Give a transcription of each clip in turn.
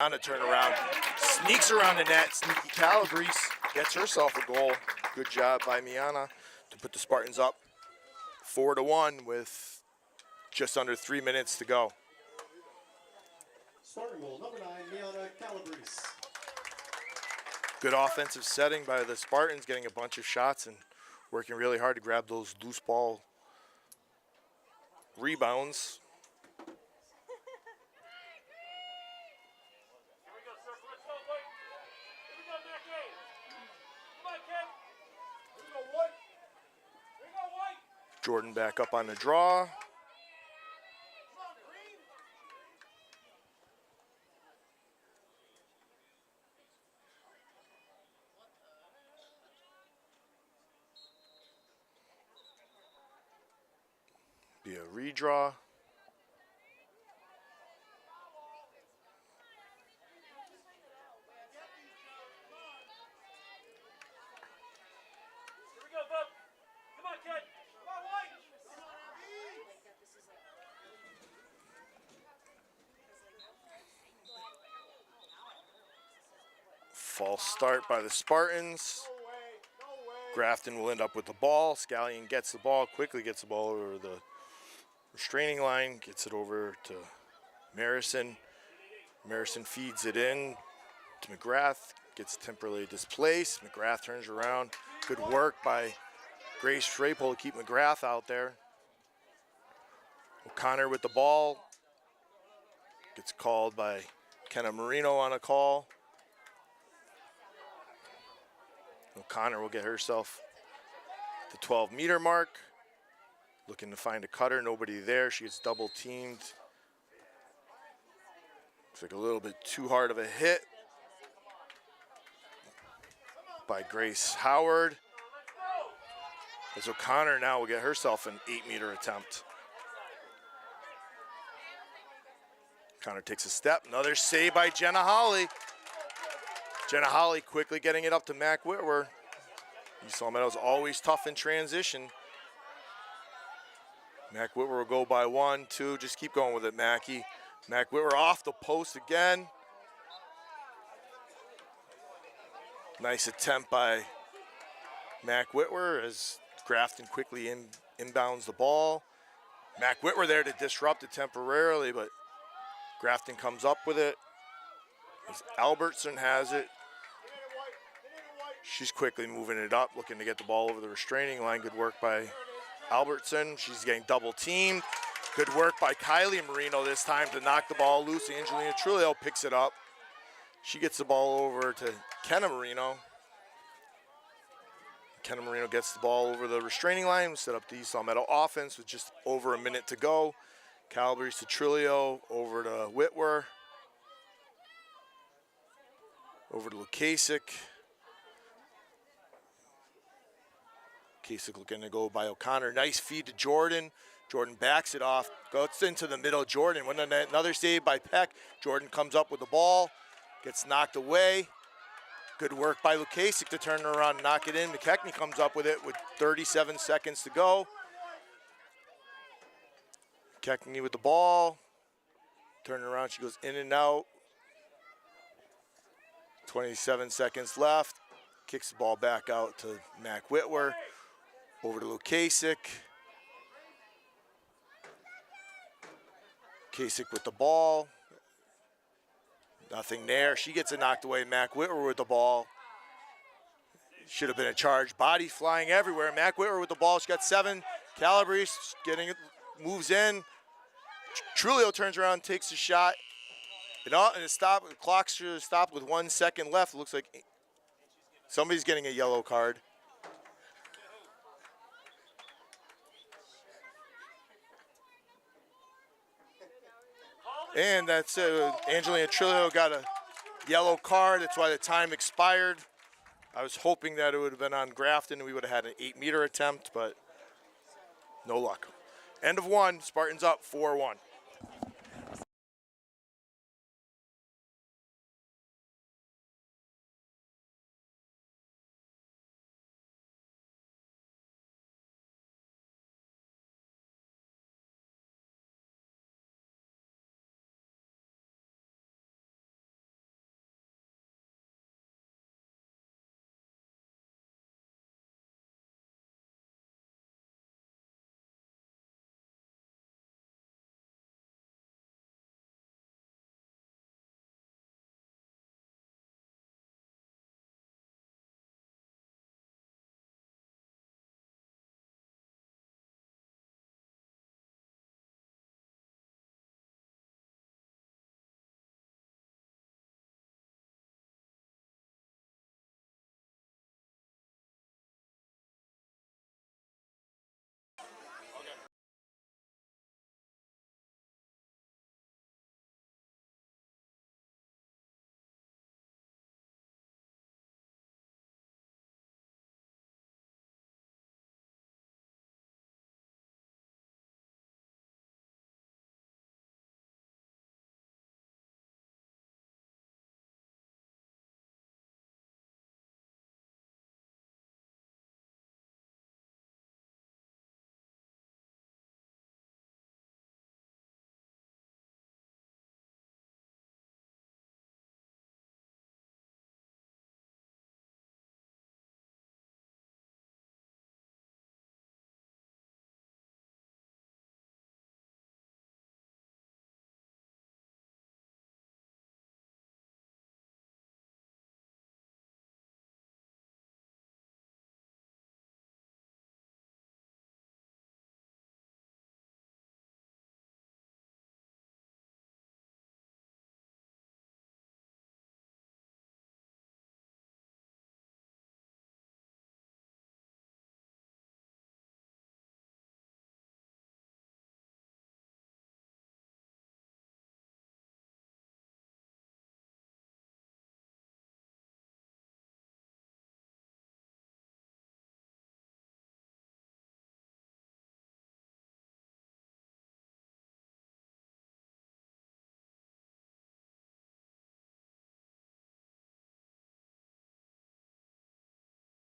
On a turnaround, sneaks around the net. Sneaky Calabrese gets herself a goal. Good job by Miana to put the Spartans up 4-1 with just under 3 minutes to go. Starting goal, number 9, Miana Calabrese. Good offensive setting by the Spartans, getting a bunch of shots and working really hard to grab those loose ball rebounds. Jordan back up on the draw. Be a redraw. False start by the Spartans. Garfton will end up with the ball. Scallion gets the ball, quickly gets the ball over the restraining line, gets it over to Marison. Marison feeds it in to McGrath, gets temporarily displaced. McGrath turns around. Good work by Grace Frapole to keep McGrath out there. O'Connor with the ball. Gets called by Kenna Marino on a call. O'Connor will get herself the 12-meter mark. Looking to find a cutter, nobody there. She gets double teamed. Looks like a little bit too hard of a hit by Grace Howard. As O'Connor now will get herself an 8-meter attempt. O'Connor takes a step, another save by Jenna Holly. Jenna Holly quickly getting it up to Mac Whitwer. East Meadow's always tough in transition. Mac Whitwer will go by 1, 2, just keep going with it, Mackie. Mac Whitwer off the post again. Nice attempt by Mac Whitwer as Garfton quickly inbounds the ball. Mac Whitwer there to disrupt it temporarily, but Garfton comes up with it. As Albertson has it. She's quickly moving it up, looking to get the ball over the restraining line. Good work by Albertson. She's getting double teamed. Good work by Kylie Marino this time to knock the ball loose. Angelina Trulio picks it up. She gets the ball over to Kenna Marino. Kenna Marino gets the ball over the restraining line, set up the East Meadow offense with just over a minute to go. Calabrese to Trulio, over to Whitwer. Over to Lukasik. Kasich looking to go by O'Connor. Nice feed to Jordan. Jordan backs it off, goes into the middle. Jordan, another save by Peck. Jordan comes up with the ball, gets knocked away. Good work by Lukasik to turn around and knock it in. McKechnie comes up with it with 37 seconds to go. McKechnie with the ball. Turning around, she goes in and out. 27 seconds left. Kicks the ball back out to Mac Whitwer. Over to Lukasik. Kasich with the ball. Nothing there. She gets it knocked away. Mac Whitwer with the ball. Should have been a charge. Body flying everywhere. Mac Whitwer with the ball. She got 7. Calabrese getting it, moves in. Trulio turns around, takes a shot. And it stopped. The clock should have stopped with 1 second left. It looks like somebody's getting a yellow card. And that's it. Angelina Trulio got a yellow card. That's why the time expired. I was hoping that it would have been on Garfton and we would have had an 8-meter attempt, but no luck. End of 1. Spartans up 4-1.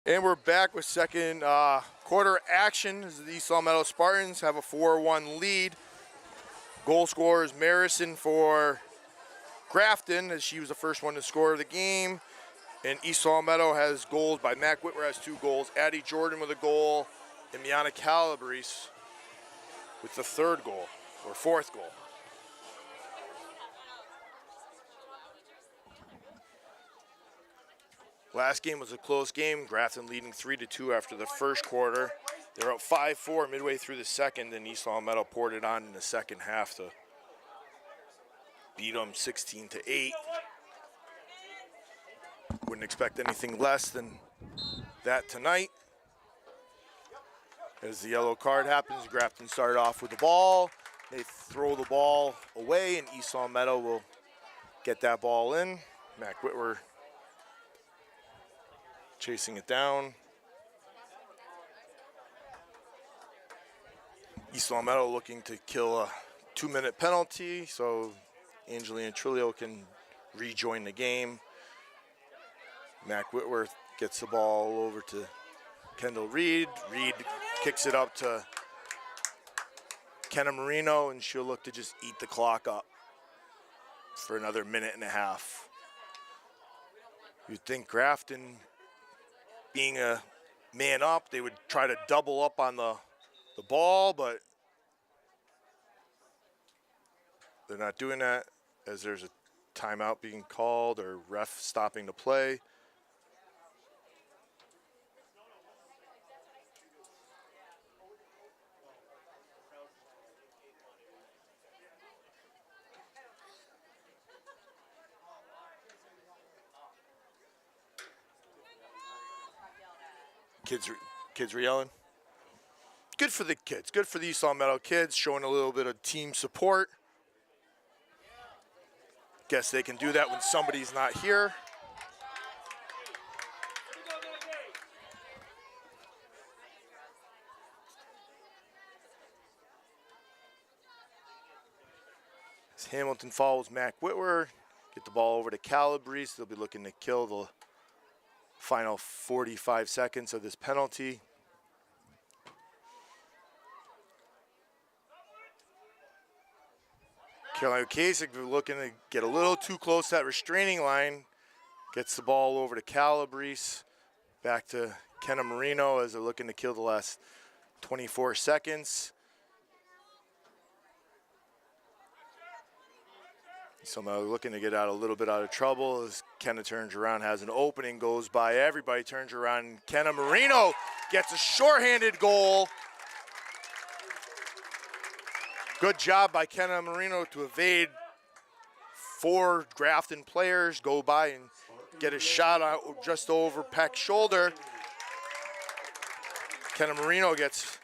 And we're back with second quarter action as the East Meadow Spartans have a 4-1 lead. Goal scorer is Marison for Garfton, as she was the first one to score of the game. And East Meadow has goals by Mac Whitwer has 2 goals, Addie Jordan with a goal, and Miana Calabrese with the 3rd goal, or 4th goal. Last game was a close game. Garfton leading 3-2 after the first quarter. They're up 5-4 midway through the second, and East Meadow poured it on in the second half to beat them 16-8. Wouldn't expect anything less than that tonight. As the yellow card happens, Garfton started off with the ball. They throw the ball away, and East Meadow will get that ball in. Mac Whitwer chasing it down. East Meadow looking to kill a 2-minute penalty so Angelina Trulio can rejoin the game. Mac Whitworth gets the ball over to Kendall Reed. Reed kicks it up to Kenna Marino, and she'll look to just eat the clock up for another minute and a half. You'd think Garfton, being a man up, they would try to double up on the ball, but they're not doing that as there's a timeout being called or ref stopping the play. Kids were yelling. Good for the kids. Good for the East Meadow kids, showing a little bit of team support. Guess they can do that when somebody's not here. As Hamilton follows Mac Whitwer, get the ball over to Calabrese. They'll be looking to kill the final 45 seconds of this penalty. Caroline Kasich looking to get a little too close to that restraining line. Gets the ball over to Calabrese. Back to Kenna Marino as they're looking to kill the last 24 seconds. Somehow looking to get out a little bit out of trouble as Kenna turns around, has an opening, goes by everybody, turns around, and Kenna Marino gets a shorthanded goal. Good job by Kenna Marino to evade 4 Garfton players, go by and get a shot out just over Peck's shoulder. Kenna Marino gets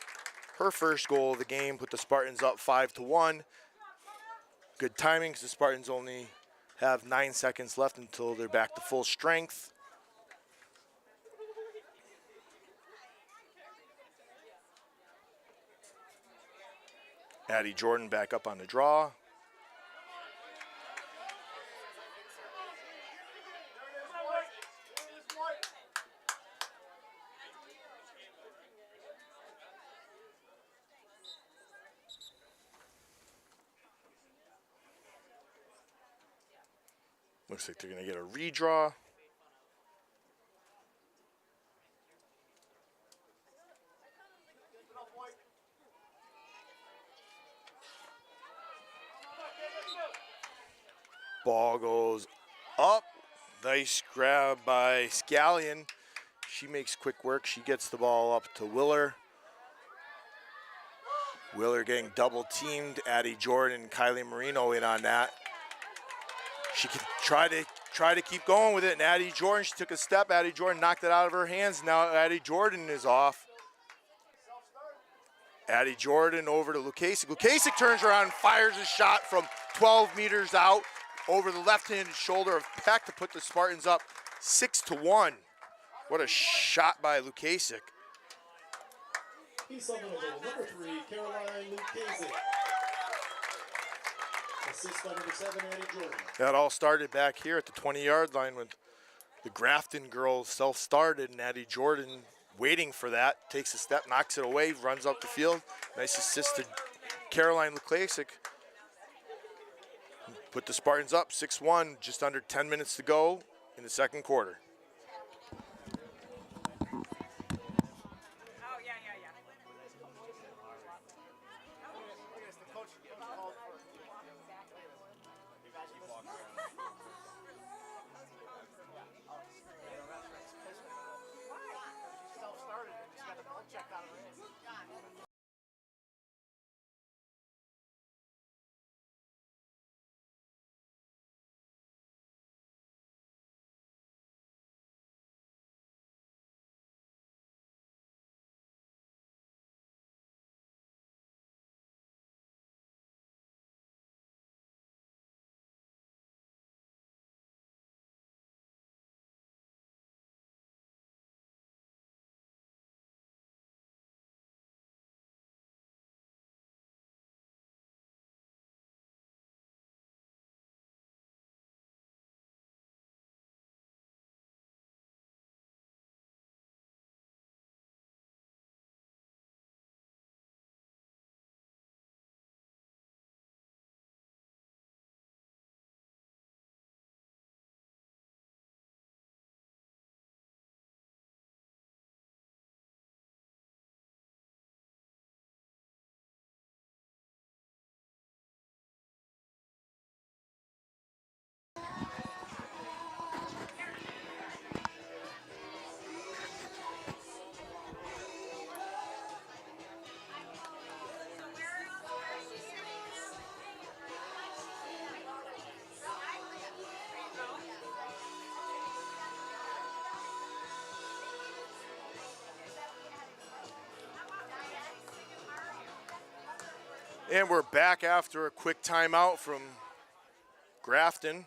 her first goal of the game, put the Spartans up 5-1. Good timing because the Spartans only have 9 seconds left until they're back to full strength. Addie Jordan back up on the draw. Looks like they're going to get a redraw. Ball goes up. Nice grab by Scallion. She makes quick work. She gets the ball up to Willer. Willer getting double teamed. Addie Jordan and Kylie Marino in on that. She can try to keep going with it, and Addie Jordan, she took a step. Addie Jordan knocked it out of her hands. Now Addie Jordan is off. Addie Jordan over to Lukasik. Lukasik turns around and fires a shot from 12 meters out over the left-handed shoulder of Peck to put the Spartans up 6-1. What a shot by Lukasik. He's on the number 3, Caroline Lukasik. Assist by number 7, Addie Jordan. That all started back here at the 20-yard line with The Grafton girl self-started, and Addie Jordan waiting for that, takes a step, knocks it away, runs up the field. Nice assist to Caroline Lacrosse. Put the Spartans up 6-1, just under 10 minutes to go in the second quarter. And we're back after a quick timeout from Grafton.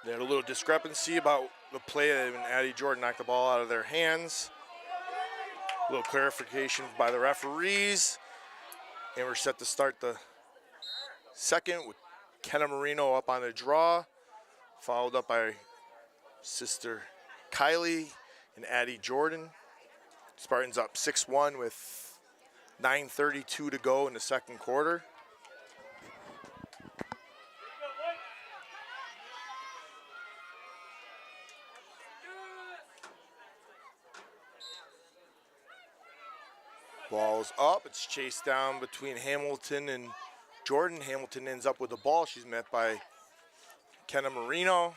They had a little discrepancy about the play, and Addie Jordan knocked the ball out of their hands. A little clarification by the referees. And we're set to start the second with Kenna Marino up on the draw, followed up by sister Kylie and Addie Jordan. Spartans up 6-1 with 9:32 to go in the second quarter. Ball's up. It's chased down between Hamilton and Jordan. Hamilton ends up with the ball. She's met by Kenna Marino.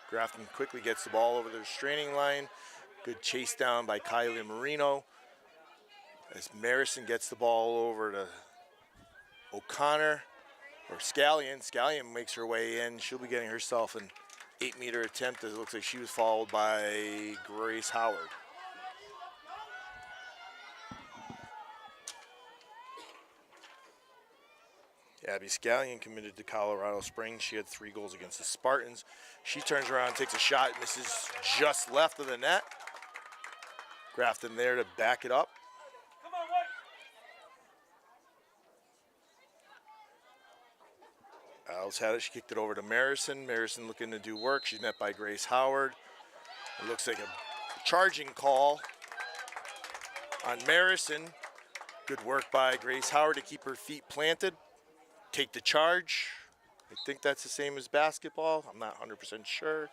Grafton quickly gets the ball over the restraining line. Good chase down by Kylie Marino. As Marison gets the ball over to O'Connor, or Scallion. Scallion makes her way in. She'll be getting herself an 8-meter attempt, as it looks like she was followed by Grace Howard. Abby Scallion committed to Colorado Springs. She had 3 goals against the Spartans. She turns around, takes a shot, misses just left of the net. Grafton there to back it up. Owls had it. She kicked it over to Marison. Marison looking to do work. She's met by Grace Howard. It looks like a charging call on Marison. Good work by Grace Howard to keep her feet planted. Take the charge. I think that's the same as basketball. I'm not 100% sure.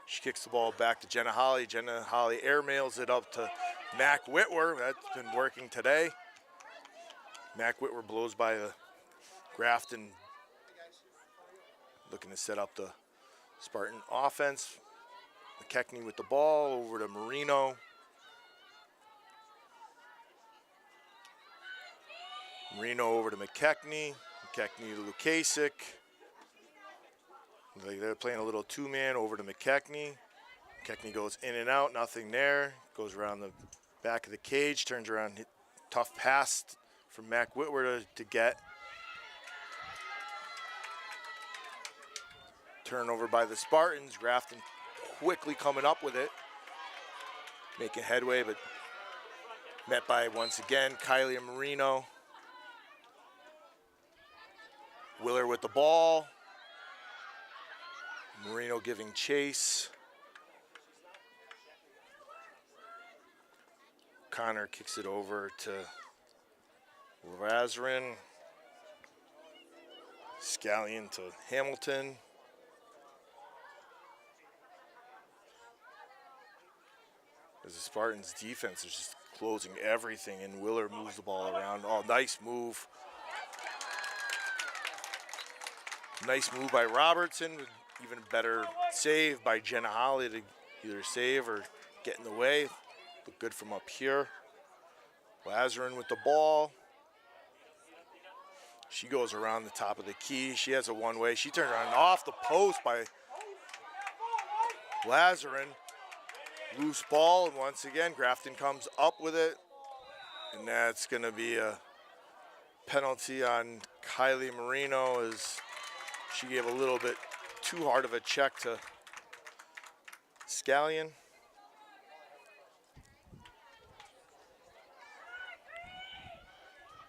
She kicks the ball back to Jenna Holly. Jenna Holly airmails it up to Mac Whitwer. That's been working today. Mac Whitwer blows by the Grafton, looking to set up the Spartan offense. McKechnie with the ball over to Marino. Marino over to McKechnie. McKechnie to Lukasik. They're playing a little 2-man over to McKechnie. McKechnie goes in and out, nothing there. Goes around the back of the cage, turns around, hit, tough pass from Mac Whitwer to get. Turnover by the Spartans. Grafton quickly coming up with it. Making headway, but met by, once again, Kylie Marino. Willer with the ball. Marino giving chase. Connor kicks it over to Lazarin. Scallion to Hamilton. As the Spartans defense is just closing everything, and Willer moves the ball around. Oh, nice move. Nice move by Robertson. Even better save by Jenna Holly to either save or get in the way. Look good from up here. Lazarin with the ball. She goes around the top of the key. She has a one-way. She turns around off the post by Lazarin. Loose ball, and once again, Garfton comes up with it. And that's going to be a penalty on Kylie Marino, as she gave a little bit too hard of a check to Scallion.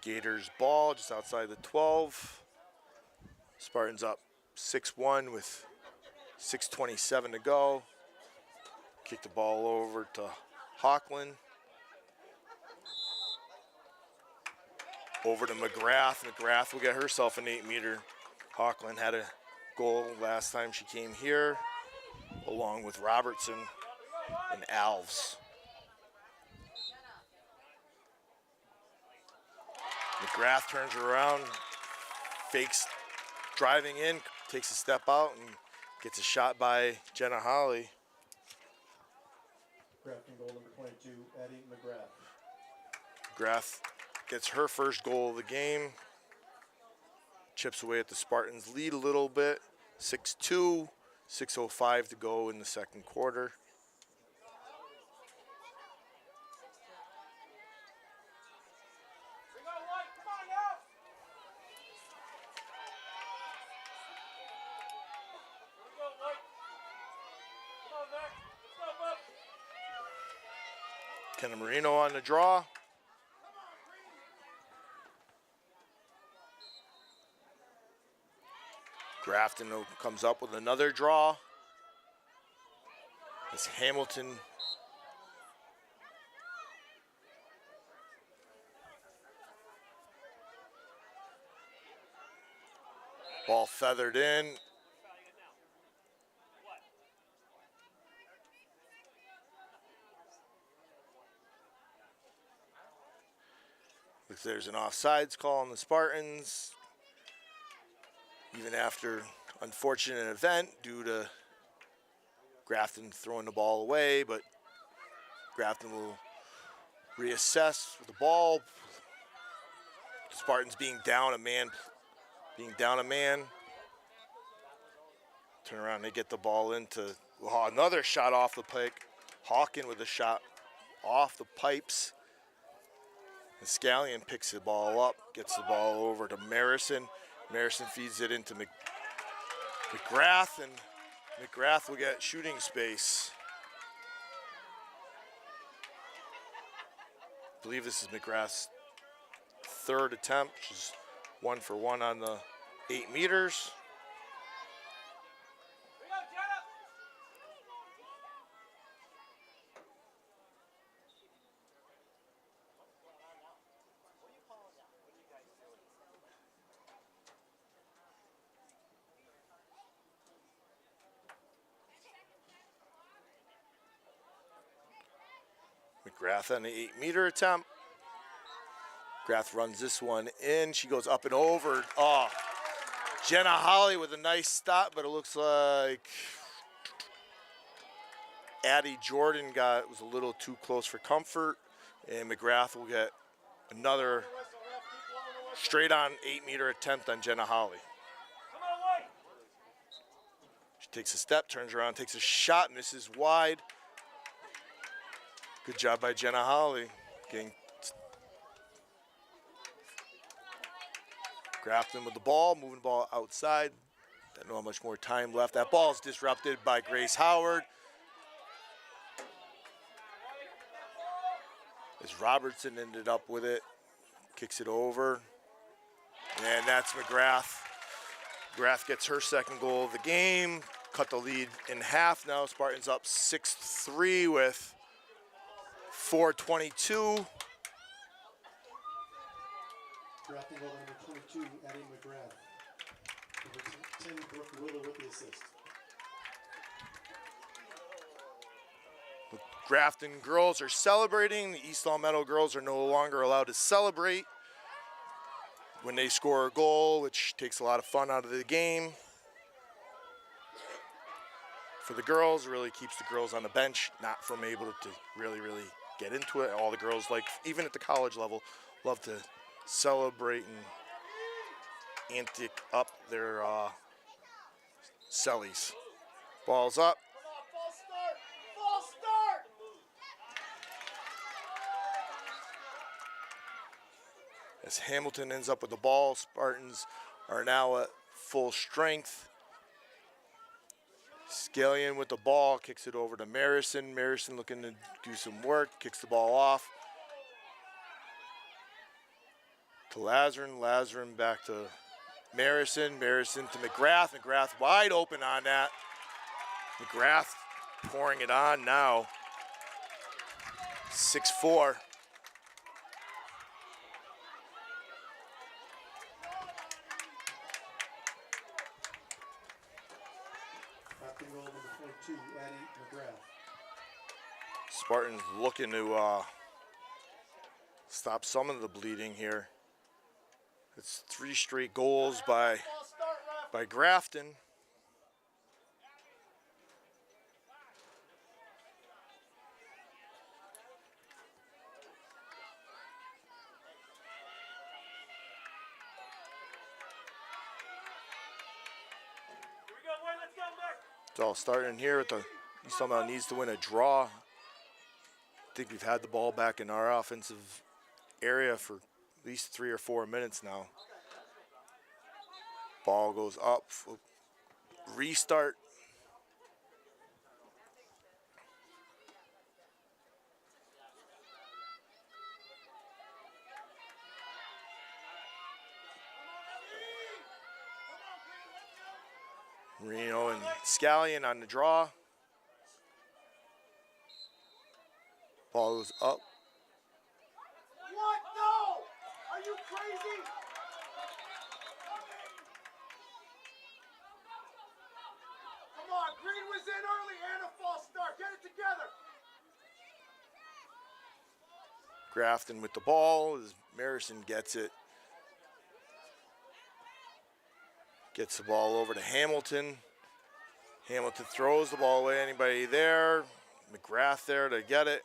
Gators ball just outside the 12. Spartans up 6-1 with 6:27 to go. Kick the ball over to Hawkland. Over to McGrath. McGrath will get herself an 8-meter. Hawkland had a goal last time she came here, along with Robertson and Alves. McGrath turns her around, fakes driving in, takes a step out, and gets a shot by Jenna Holly. Grafton goal number 22, Addie McGrath. McGrath gets her first goal of the game. Chips away at the Spartans' lead a little bit. 6-2, 6:05 to go in the second quarter. Kenna Marino on the draw. Grafton comes up with another draw. It's Hamilton. Ball feathered in. Looks there's an offsides call on the Spartans. Even after unfortunate event due to Grafton throwing the ball away, but Grafton will reassess with the ball. The Spartans being down a man. Turn around, they get the ball into another shot off the pike. Hawken with a shot off the pipes. And Scallion picks the ball up, gets the ball over to Marison. Marison feeds it into McGrath, and McGrath will get shooting space. I believe this is McGrath's third attempt. She's 1 for 1 on the 8 meters. McGrath on the 8-meter attempt. McGrath runs this one in. She goes up and over. Oh, Jenna Holly with a nice stop, but it looks like Addie Jordan was a little too close for comfort, and McGrath will get another straight on 8-meter attempt on Jenna Holly. She takes a step, turns around, takes a shot, misses wide. Good job by Jenna Holly. Grafton with the ball, moving the ball outside. Don't know how much more time left. That ball is disrupted by Grace Howard. As Robertson ended up with it, kicks it over. And that's McGrath. McGrath gets her second goal of the game. cut the lead in half now. Spartans up 6-3 with 4:22. Drafting goal number 22, Eddie McGrath. Number 10, Brooke Willow with the assist. The Garfton girls are celebrating. The East Long Meadow girls are no longer allowed to celebrate when they score a goal, which takes a lot of fun out of the game. For the girls, it really keeps the girls on the bench, not from able to really get into it. All the girls, like even at the college level, love to celebrate and antic up their cellies. Ball's up. False start! As Hamilton ends up with the ball, Spartans are now at full strength. Scallion with the ball, kicks it over to Marison. Marison looking to do some work, kicks the ball off to Lazarin. Lazarin back to Marison. Marison to McGrath. McGrath wide open on that. McGrath pouring it on now. 6-4. Drafting goal number 22, Eddie McGrath. Spartans looking to stop some of the bleeding here. It's 3 straight goals by Garfton. It's all starting here with the East Long Meadow needs to win a draw. I think we've had the ball back in our offensive area for at least 3 or 4 minutes now. Ball goes up, restart. Marino and Scallion on the draw. Ball goes up. What? No! Are you crazy? Come on, Green was in early and a false start. Get it together. Garfton with the ball as Marison gets it. Gets the ball over to Hamilton. Hamilton throws the ball away. Anybody there? McGrath there to get it.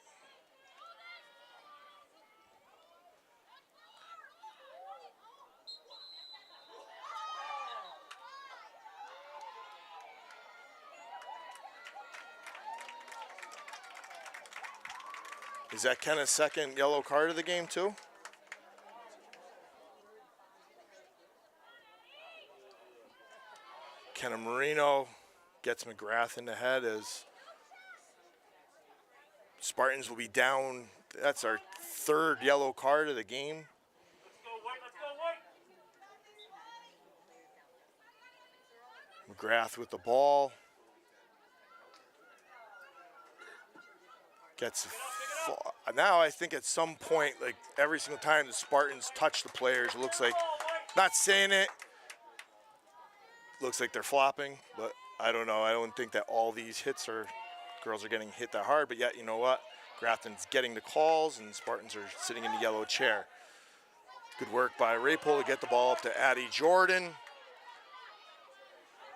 Is that Kenna's second yellow card of the game too? Kenna Marino gets McGrath in the head as Spartans will be down. That's our 3rd yellow card of the game. McGrath with the ball. Gets now I think at some point, like every single time the Spartans touch the players, it looks like, not saying it, looks like they're flopping, but I don't know. I don't think that all these hits are, girls are getting hit that hard, but yet, you know what? Grafton's getting the calls and Spartans are sitting in the yellow chair. Good work by Rapol to get the ball up to Addie Jordan.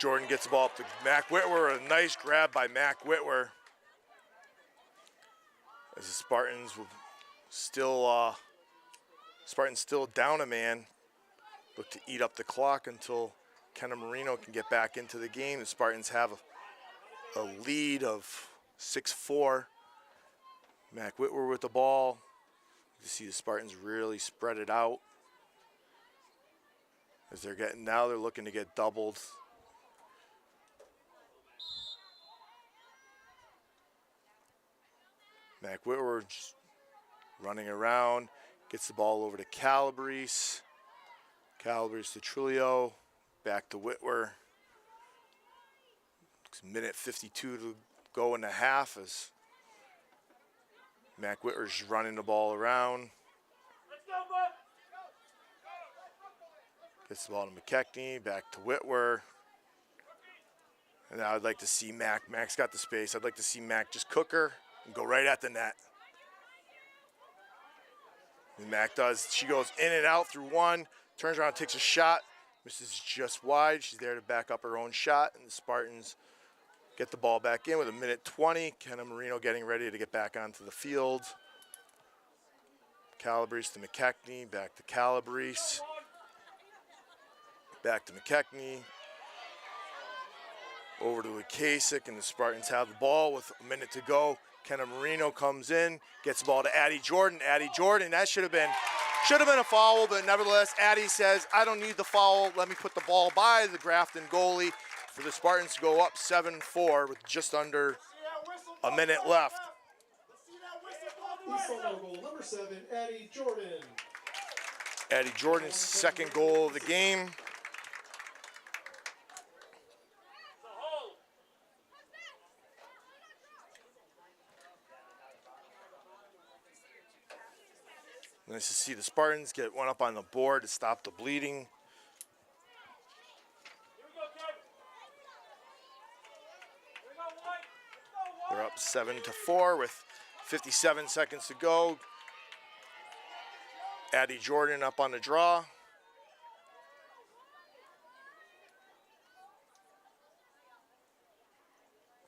Jordan gets the ball up to Mac Whitwer. A nice grab by Mac Whitwer. As the Spartans will still, Spartans still down a man. Look to eat up the clock until Kenna Marino can get back into the game. The Spartans have a lead of 6-4. Mac Whitwer with the ball. You see the Spartans really spread it out. As they're looking to get doubled. Mac Whitwer just running around, gets the ball over to Calabrese. Calabrese to Trulio, back to Whitwer. Minute 52 to go in the half as Mac Whitwer's running the ball around. Gets the ball to McKechnie, back to Whitwer. And now I'd like to see Mac. Mac's got the space. I'd like to see Mac just cook her and go right at the net. And Mac does. She goes in and out through one, turns around, takes a shot, misses just wide. She's there to back up her own shot, and the Spartans get the ball back in with a minute 20. Kenna Marino getting ready to get back onto the field. Calabrese to McKechnie, back to Calabrese. Back to McKechnie. Over to Kasich, and the Spartans have the ball with a minute to go. Kenna Marino comes in, gets the ball to Addie Jordan. Addie Jordan, that should have been a foul, but nevertheless, Addie says, I don't need the foul. Let me put the ball by the Grafton goalie for the Spartans to go up 7-4 with just under a minute left. East Salem goal number 7, Addie Jordan. Addie Jordan's second goal of the game. Nice to see the Spartans get one up on the board to stop the bleeding. They're up 7-4 with 57 seconds to go. Addie Jordan up on the draw.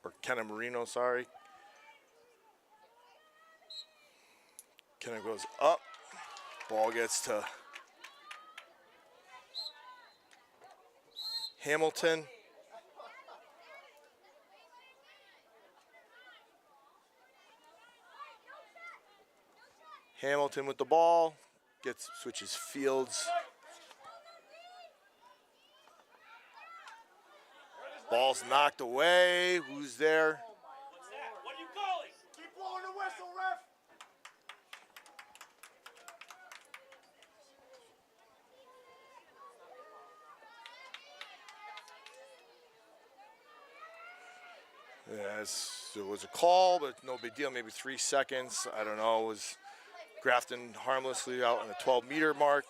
Or Kenna Marino, sorry. Kenna goes up. Ball gets to Hamilton. Hamilton with the ball, switches fields. Ball's knocked away. Who's there? What's that? What are you calling? Keep blowing the whistle, ref. Yes, it was a call, but no big deal. Maybe 3 seconds. I don't know. It was Grafton harmlessly out on the 12-meter mark.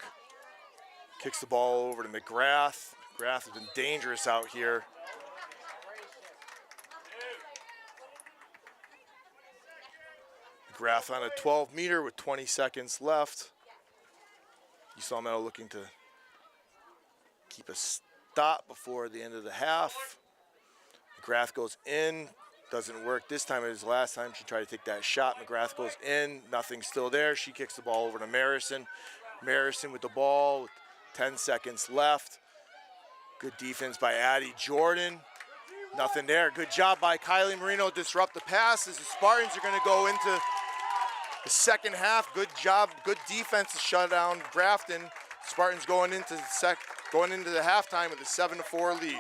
Kicks the ball over to McGrath. McGrath has been dangerous out here. McGrath on a 12-meter with 20 seconds left. East Meadow looking to keep a stop before the end of the half. McGrath goes in, doesn't work this time. It was the last time she tried to take that shot. McGrath goes in, nothing's still there. She kicks the ball over to Marison. Marison with the ball, with 10 seconds left. Good defense by Addie Jordan. Nothing there. Good job by Kylie Marino to disrupt the passes. The Spartans are going to go into the second half. Good job, good defense to shut down Grafton. Spartans going into the halftime with a 7-4 lead.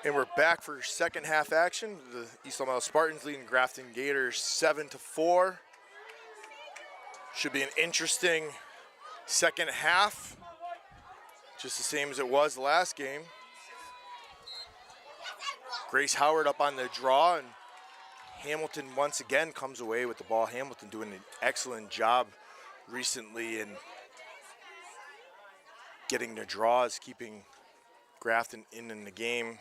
And we're back for second half action. The East Long Meadow Spartans leading Grafton Gators 7-4. Should be an interesting second half, just the same as it was the last game. Grace Howard up on the draw, and Hamilton once again comes away with the ball. Hamilton doing an excellent job recently in getting their draws, keeping Grafton in the game.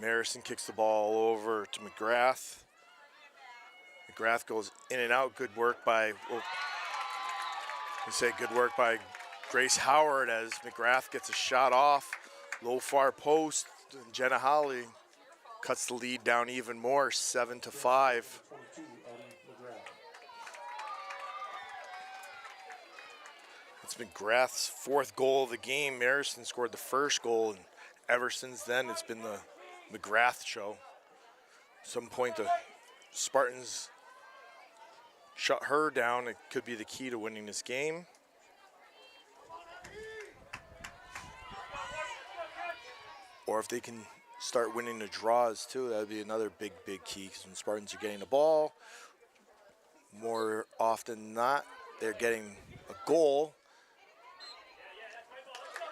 Marison kicks the ball over to McGrath. McGrath goes in and out. Good work by, good work by Grace Howard as McGrath gets a shot off. Low far post. Jenna Holly cuts the lead down even more, 7-5. It's McGrath's fourth goal of the game. Marison scored the first goal, and ever since then, it's been the McGrath show. At some point, the Spartans shut her down. It could be the key to winning this game. Or if they can start winning the draws too, that would be another big key, because when Spartans are getting the ball, more often than not, they're getting a goal.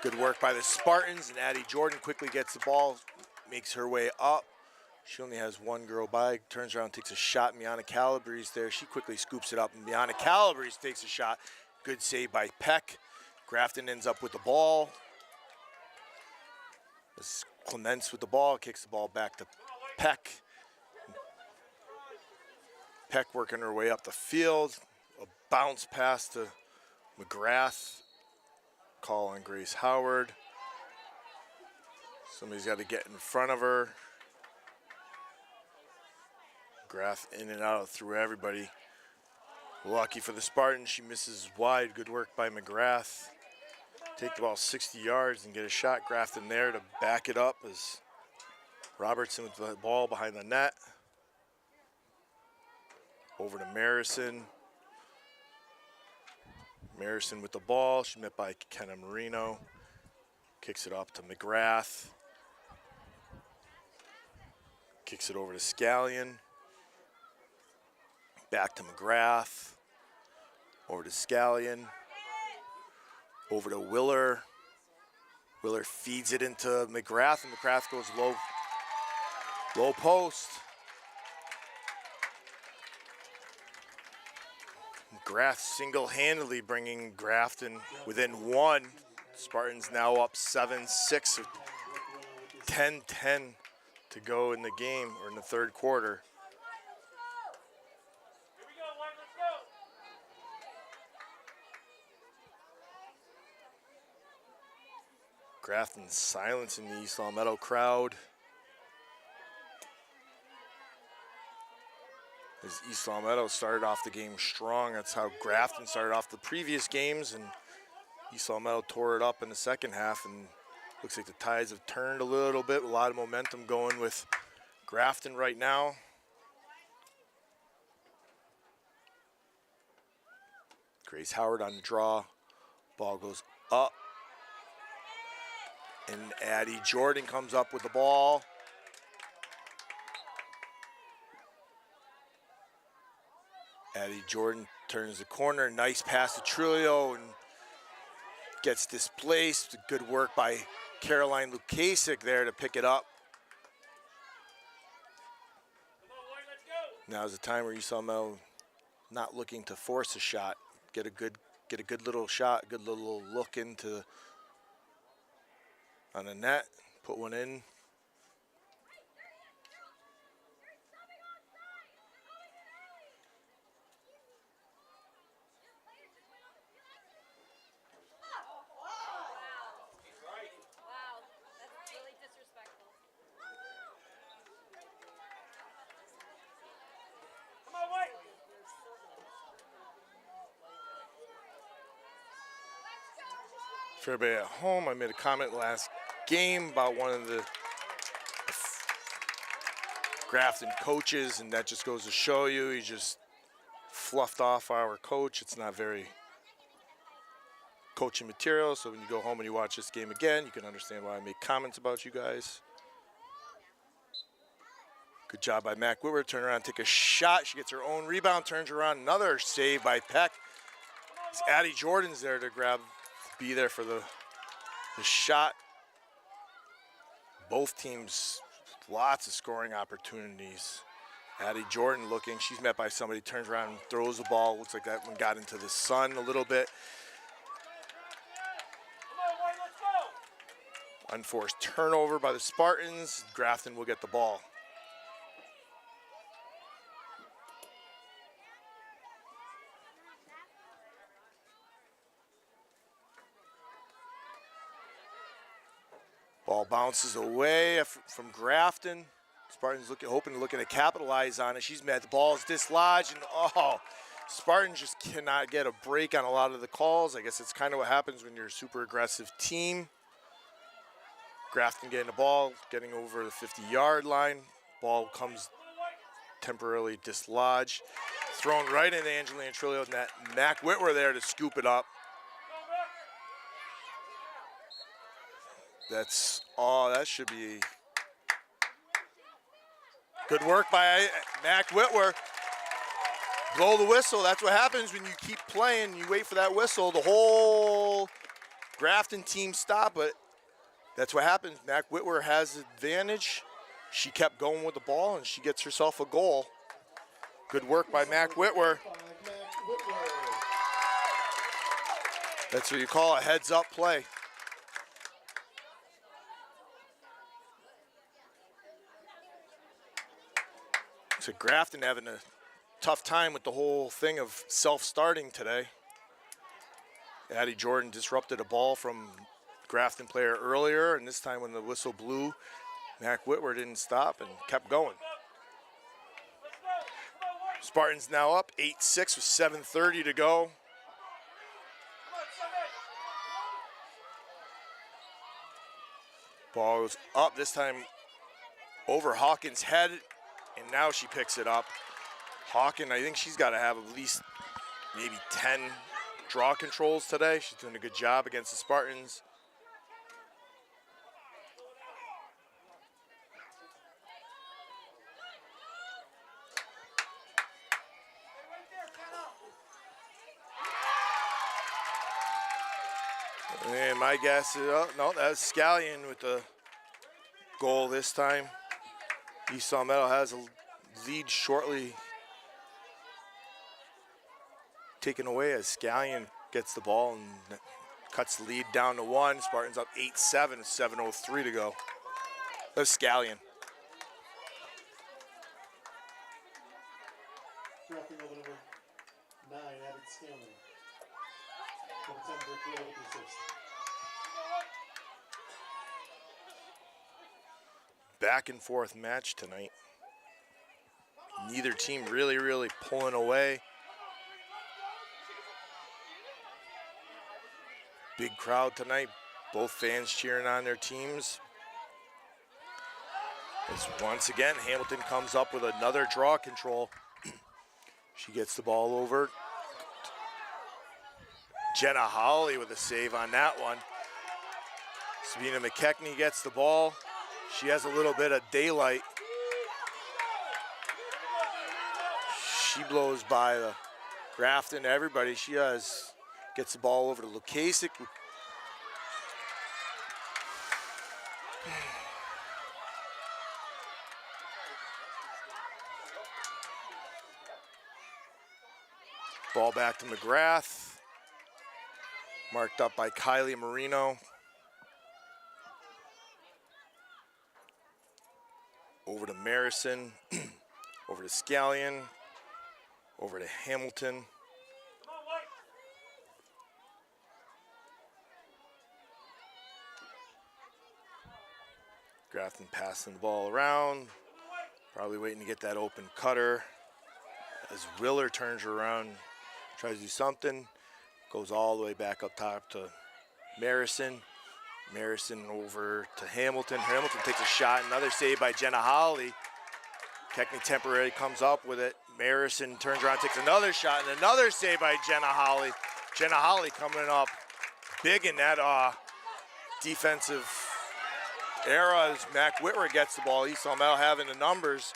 Good work by the Spartans, and Addie Jordan quickly gets the ball, makes her way up. She only has one girl by, turns around, takes a shot. Miana Calabrese there. She quickly scoops it up, and Miana Calabrese takes a shot. Good save by Peck. Grafton ends up with the ball. As Clements with the ball, kicks the ball back to Peck. Peck working her way up the field. A bounce pass to McGrath. Call on Grace Howard. Somebody's got to get in front of her. McGrath in and out through everybody. Lucky for the Spartans, she misses wide. Good work by McGrath. Take the ball 60 yards and get a shot. Grafton there to back it up as Robertson with the ball behind the net. Over to Marison. Marison with the ball. She's met by Kenna Marino. Kicks it up to McGrath. Kicks it over to Scallion. Back to McGrath. Over to Scallion. Over to Willer. Willer feeds it into McGrath, and McGrath goes low post. McGrath single-handedly bringing Grafton within one. Spartans now up 7-6, 10-10 to go in the game, or in the third quarter. Grafton's silence in the East Long Meadow crowd. As East Long Meadow started off the game strong. That's how Grafton started off the previous games, and East Long Meadow tore it up in the second half, and looks like the tides have turned a little bit. A lot of momentum going with Grafton right now. Grace Howard on the draw. Ball goes up. And Addie Jordan comes up with the ball. Addie Jordan turns the corner. Nice pass to Trulio and gets displaced. Good work by Caroline Lukasik there to pick it up. Now's the time where you saw Mel not looking to force a shot. Get a good little shot, good little look into on the net, put one in. For everybody at home, I made a comment last game about one of the Grafton coaches, and that just goes to show you, he just fluffed off our coach. It's not very coaching material, so when you go home and you watch this game again, you can understand why I make comments about you guys. Good job by Mac Whitworth. Turn around, take a shot. She gets her own rebound, turns around. Another save by Peck. Addie Jordan's there to be there for the shot. Both teams, lots of scoring opportunities. Addie Jordan looking. She's met by somebody, turns around and throws the ball. Looks like that one got into the sun a little bit. Unforced turnover by the Spartans. Garfton will get the ball. Ball bounces away from Garfton. Spartans hoping to capitalize on it. She's met. The ball is dislodged, and Spartans just cannot get a break on a lot of the calls. I guess it's kind of what happens when you're a super aggressive team. Garfton getting the ball, getting over the 50-yard line. Ball comes temporarily dislodged. Thrown right into Angelina Trillo, and that Mac Whitworth there to scoop it up. That should be good work by Mac Whitworth. Blow the whistle. That's what happens when you keep playing. You wait for that whistle. The whole Garfton team stop it. That's what happens. Mac Whitworth has advantage. She kept going with the ball, and she gets herself a goal. Good work by Mac Whitworth. That's what you call a heads-up play. So Garfton having a tough time with the whole thing of self-starting today. Addie Jordan disrupted a ball from Garfton player earlier, and this time when the whistle blew, Mac Whitworth didn't stop and kept going. Spartans now up 8-6 with 7:30 to go. Ball goes up, this time over Hawkins' head, and now she picks it up. Hawkins, I think she's got to have at least maybe 10 draw controls today. She's doing a good job against the Spartans. And my guess is, no, that's Scallion with the goal this time. Esau Meadow has a lead shortly taken away as Scallion gets the ball and cuts the lead down to 1. Spartans up 8-7, 7:03 to go. That's Scallion. Drafting over number 9, Abbott Scanlon. Number 10, Brooke Willow with the assist. Back and forth match tonight. Neither team really pulling away. Big crowd tonight. Both fans cheering on their teams. As once again, Hamilton comes up with another draw control. She gets the ball over. Jenna Hawley with a save on that one. Sabina McKechnie gets the ball. She has a little bit of daylight. She blows by the Garfton, everybody. She gets the ball over to Lukasik. Ball back to McGrath. Marked up by Kylie Marino. Over to Marison, over to Scallion, over to Hamilton. Grafton passing the ball around, probably waiting to get that open cutter. As Willer turns around, tries to do something, goes all the way back up top to Marison. Marison over to Hamilton. Hamilton takes a shot. Another save by Jenna Hawley. Technique temporarily comes up with it. Marison turns around, takes another shot, and another save by Jenna Hawley. Jenna Hawley coming up big in that defensive era as Mac Whitwer gets the ball. East Long Meadow having the numbers.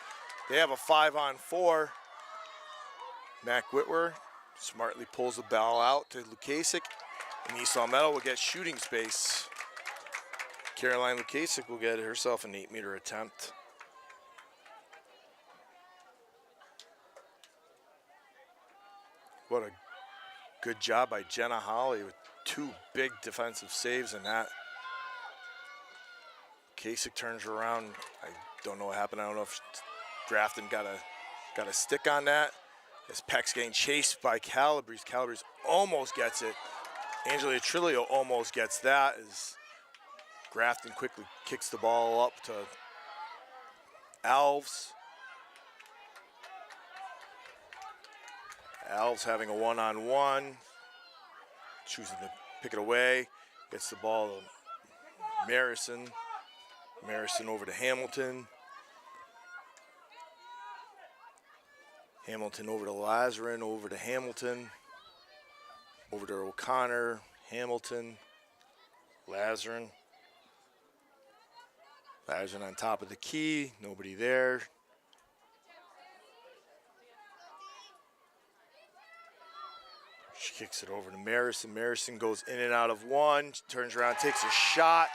They have a 5-on-4. Mac Whitwer smartly pulls the ball out to Lukasik, and East Long Meadow will get shooting space. Caroline Lukasik will get herself an 8-meter attempt. What a good job by Jenna Holly with 2 big defensive saves in that. Kasich turns around. I don't know what happened. I don't know if Grafton got a stick on that. As Peck's getting chased by Calabrese. Calabrese almost gets it. Angela Trillo almost gets that as Grafton quickly kicks the ball up to Alves. Alves having a 1-on-1. Choosing to pick it away. Gets the ball to Marison. Marison over to Hamilton. Hamilton over to Lazarin, over to Hamilton. Over to O'Connor, Hamilton, Lazarin. Lazarin on top of the key, nobody there. She kicks it over to Marison. Marison goes in and out of one, turns around, takes a shot.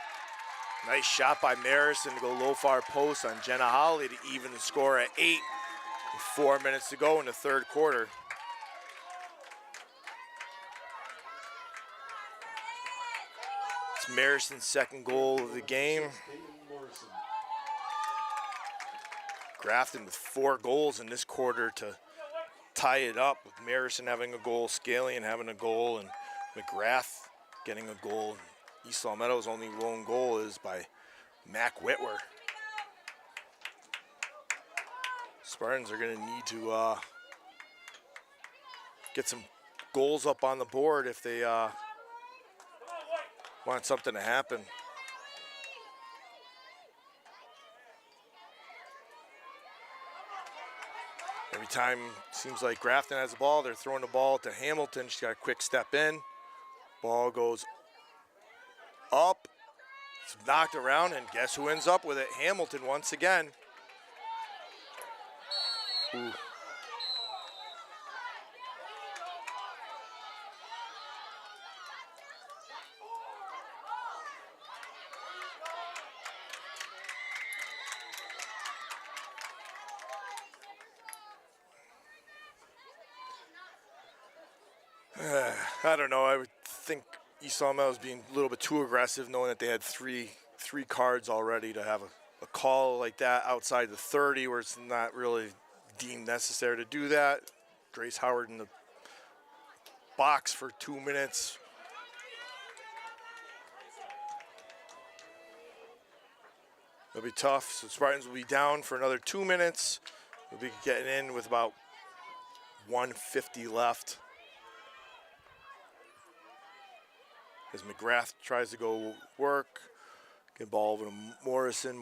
Nice shot by Marison to go low far post on Jenna Holly to even the score at 8 with 4 minutes to go in the third quarter. It's Marison's second goal of the game. Grafton with 4 goals in this quarter to tie it up, with Marison having a goal, Scalian having a goal, and McGrath getting a goal. East Long Meadow's only lone goal is by Mac Whitwer. Spartans are going to need to get some goals up on the board if they want something to happen. Every time seems like Grafton has the ball, they're throwing the ball to Hamilton. She's got a quick step in. Ball goes up. It's knocked around, and guess who ends up with it? Hamilton once again. Ooh. I don't know. I would think East Long Meadow was being a little bit too aggressive, knowing that they had three cards already to have a call like that outside the 30, where it's not really deemed necessary to do that. Grace Howard in the box for 2 minutes. It'll be tough. So Spartans will be down for another 2 minutes. We'll be getting in with about 1:50 left. As McGrath tries to go work, get ball over to Morrison.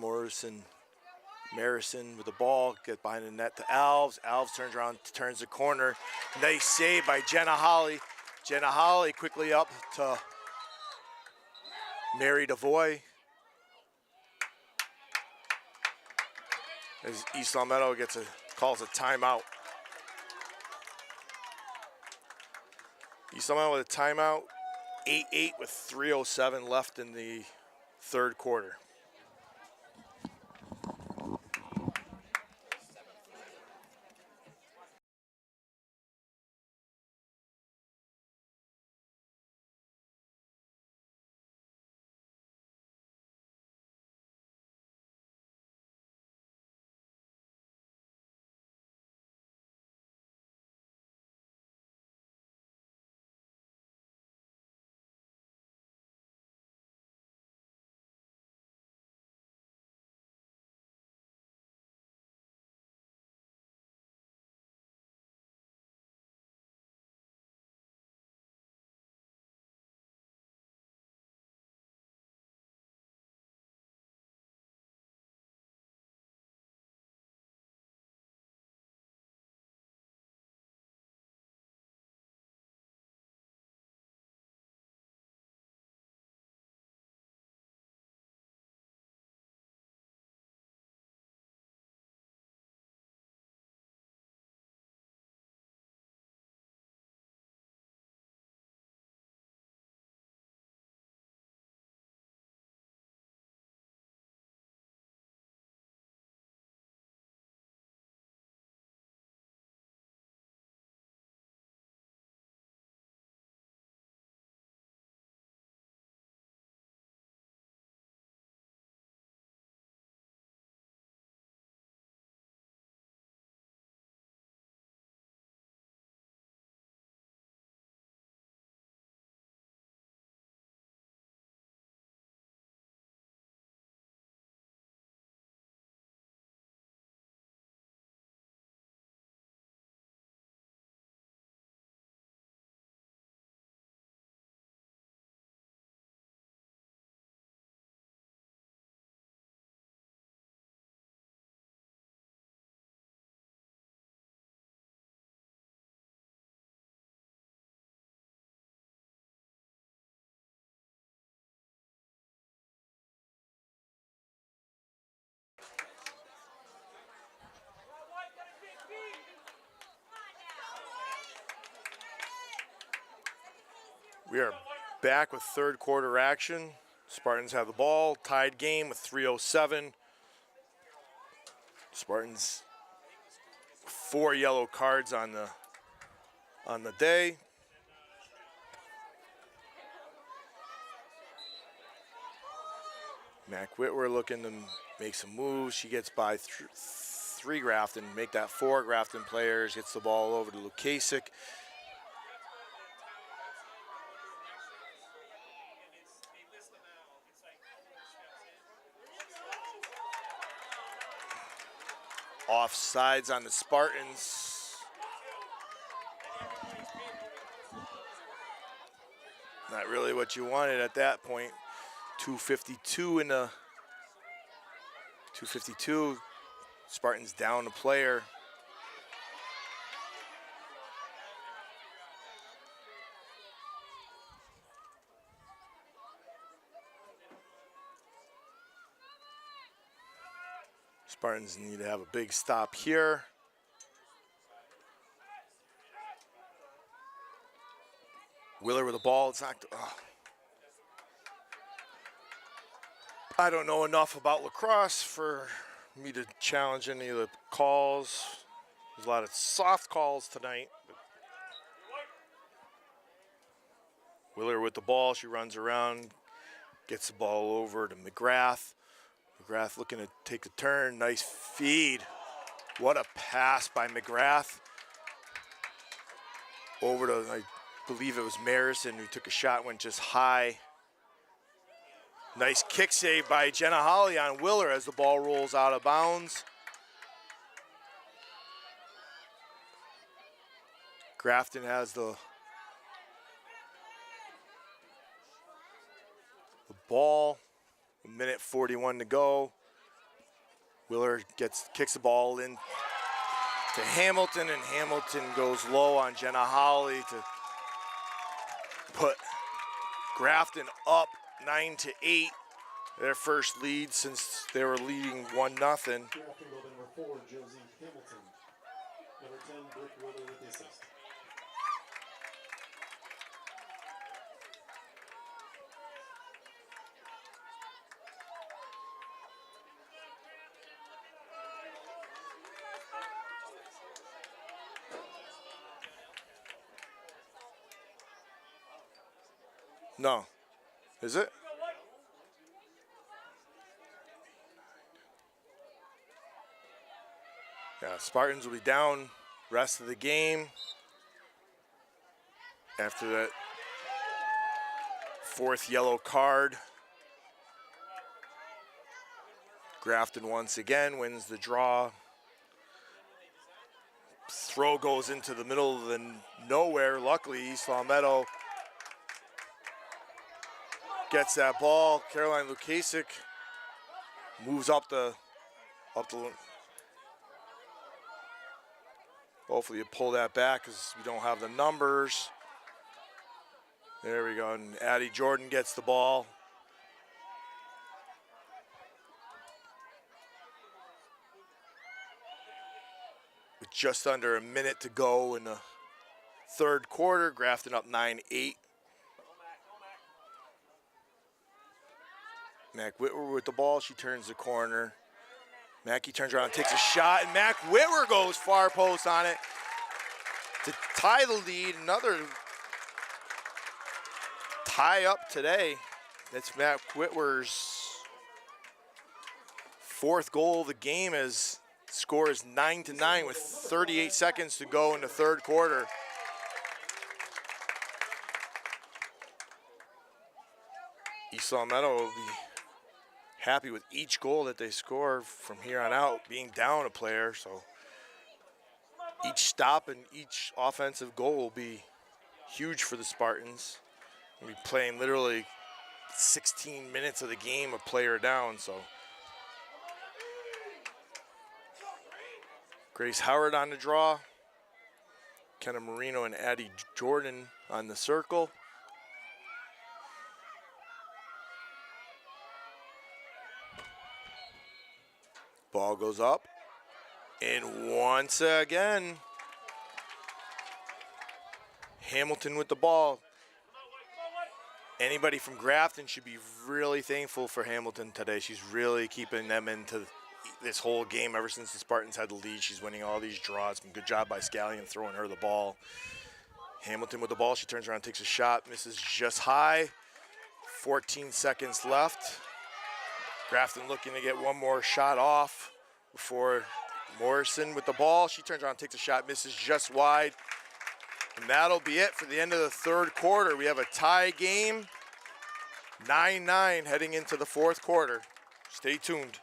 Marison with the ball, get behind the net to Alves. Alves turns around, turns the corner. Nice save by Jenna Holly. Jenna Holly quickly up to Mary DeVoy. As East Long Meadow calls a timeout. East Long Meadow with a timeout. 8-8 with 3:07 left in the third quarter. We are back with third quarter action. Spartans have the ball, tied game with 3:07. Spartans 4 yellow cards on the day. Mac Whitwer looking to make some moves. She gets by 3 Grafton, make that 4 Grafton players, gets the ball over to Lukasik. Offsides on the Spartans. Not really what you wanted at that point. 2:52 in the 2:52. Spartans down a player. Spartans need to have a big stop here. Wheeler with the ball. It's not. I don't know enough about lacrosse for me to challenge any of the calls. There's a lot of soft calls tonight. Wheeler with the ball. She runs around, gets the ball over to McGrath. McGrath looking to take a turn. Nice feed. What a pass by McGrath. Over to, I believe it was Marison who took a shot, went just high. Nice kick save by Jenna Holly on Wheeler as the ball rolls out of bounds. Grafton has the ball. 1:41 to go. Wheeler kicks the ball in to Hamilton, and Hamilton goes low on Jenna Holly to put Grafton up 9-8. Their first lead since they were leading 1-0. Grafton goal number 4, Josie Hamilton. Number 10, Brooke Wheeler with the assist. No. Is it? Yeah, Spartans will be down rest of the game after that 4th yellow card. Grafton once again wins the draw. Throw goes into the middle of the nowhere. Luckily, East Palmetto gets that ball. Caroline Lukasik moves up the. Hopefully you pull that back because we don't have the numbers. There we go, and Addie Jordan gets the ball. With just under a minute to go in the third quarter, Grafton up 9-8. Mac Whitwer with the ball, she turns the corner. Mackie turns around, takes a shot, and Mac Whitwer goes far post on it to tie the lead. Another tie up today. That's Mac Whitwer's 4th goal of the game, as score is 9-9 with 38 seconds to go in the third quarter. East Palmetto will be happy with each goal that they score from here on out, being down a player. So each stop and each offensive goal will be huge for the Spartans. We'll be playing literally 16 minutes of the game, a player down. So Grace Howard on the draw. Kenna Marino and Addie Jordan on the circle. Ball goes up, and once again, Hamilton with the ball. Anybody from Grafton should be really thankful for Hamilton today. She's really keeping them into this whole game ever since the Spartans had the lead. She's winning all these draws. Good job by Scallion throwing her the ball. Hamilton with the ball. She turns around, takes a shot, misses just high. 14 seconds left. Grafton looking to get one more shot off before Morrison with the ball. She turns around, takes a shot, misses just wide. And that'll be it for the end of the third quarter. We have a tie game, 9-9 heading into the fourth quarter. Stay tuned.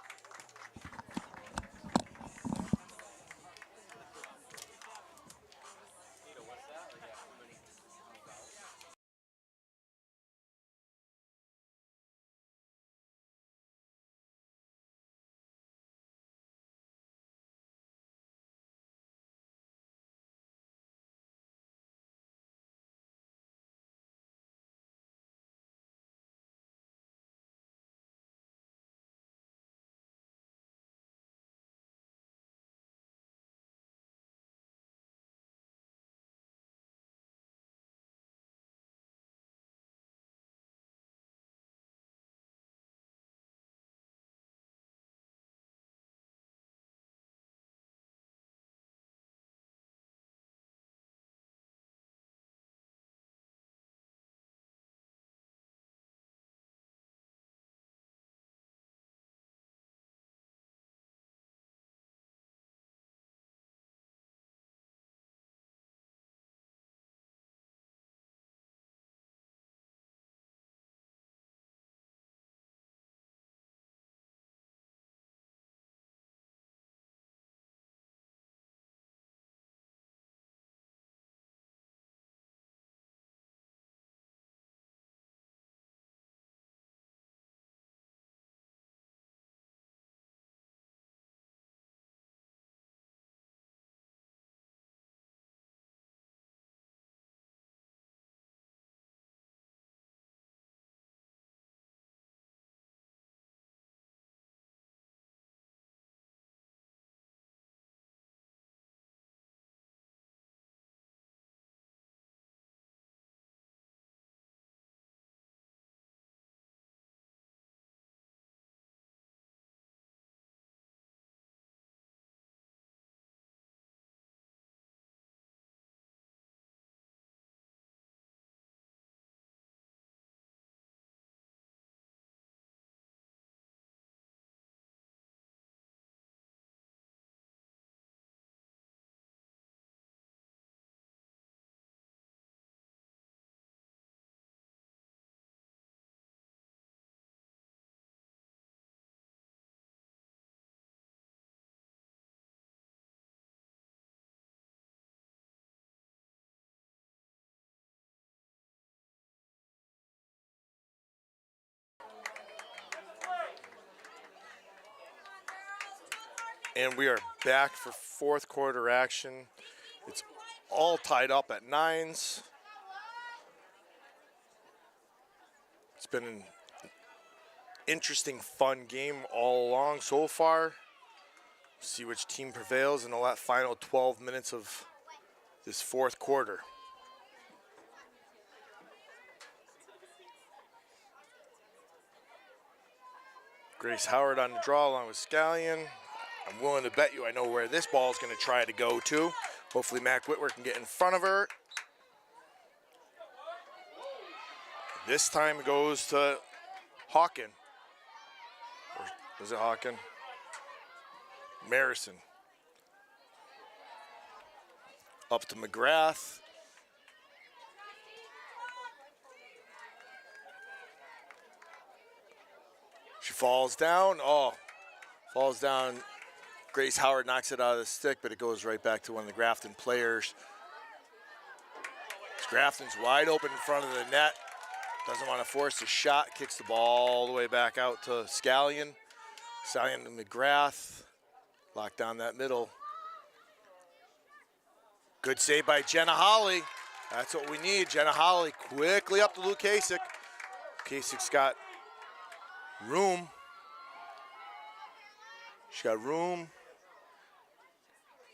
And we are back for fourth quarter action. It's all tied up at 9s. It's been an interesting, fun game all along so far. See which team prevails in the final 12 minutes of this fourth quarter. Grace Howard on the draw along with Scallion. I'm willing to bet you I know where this ball is going to try to go to. Hopefully Mac Whitwer can get in front of her. This time it goes to Hawken. Or was it Hawken? Marison. Up to McGrath. She falls down. Oh, falls down. Grace Howard knocks it out of the stick, but it goes right back to one of the Grafton players. Grafton's wide open in front of the net. Doesn't want to force a shot. Kicks the ball all the way back out to Scallion. Scallion to McGrath. Lock down that middle. Good save by Jenna Holly. That's what we need. Jenna Holly quickly up to Luke Kasich. Kasich's got room. She got room.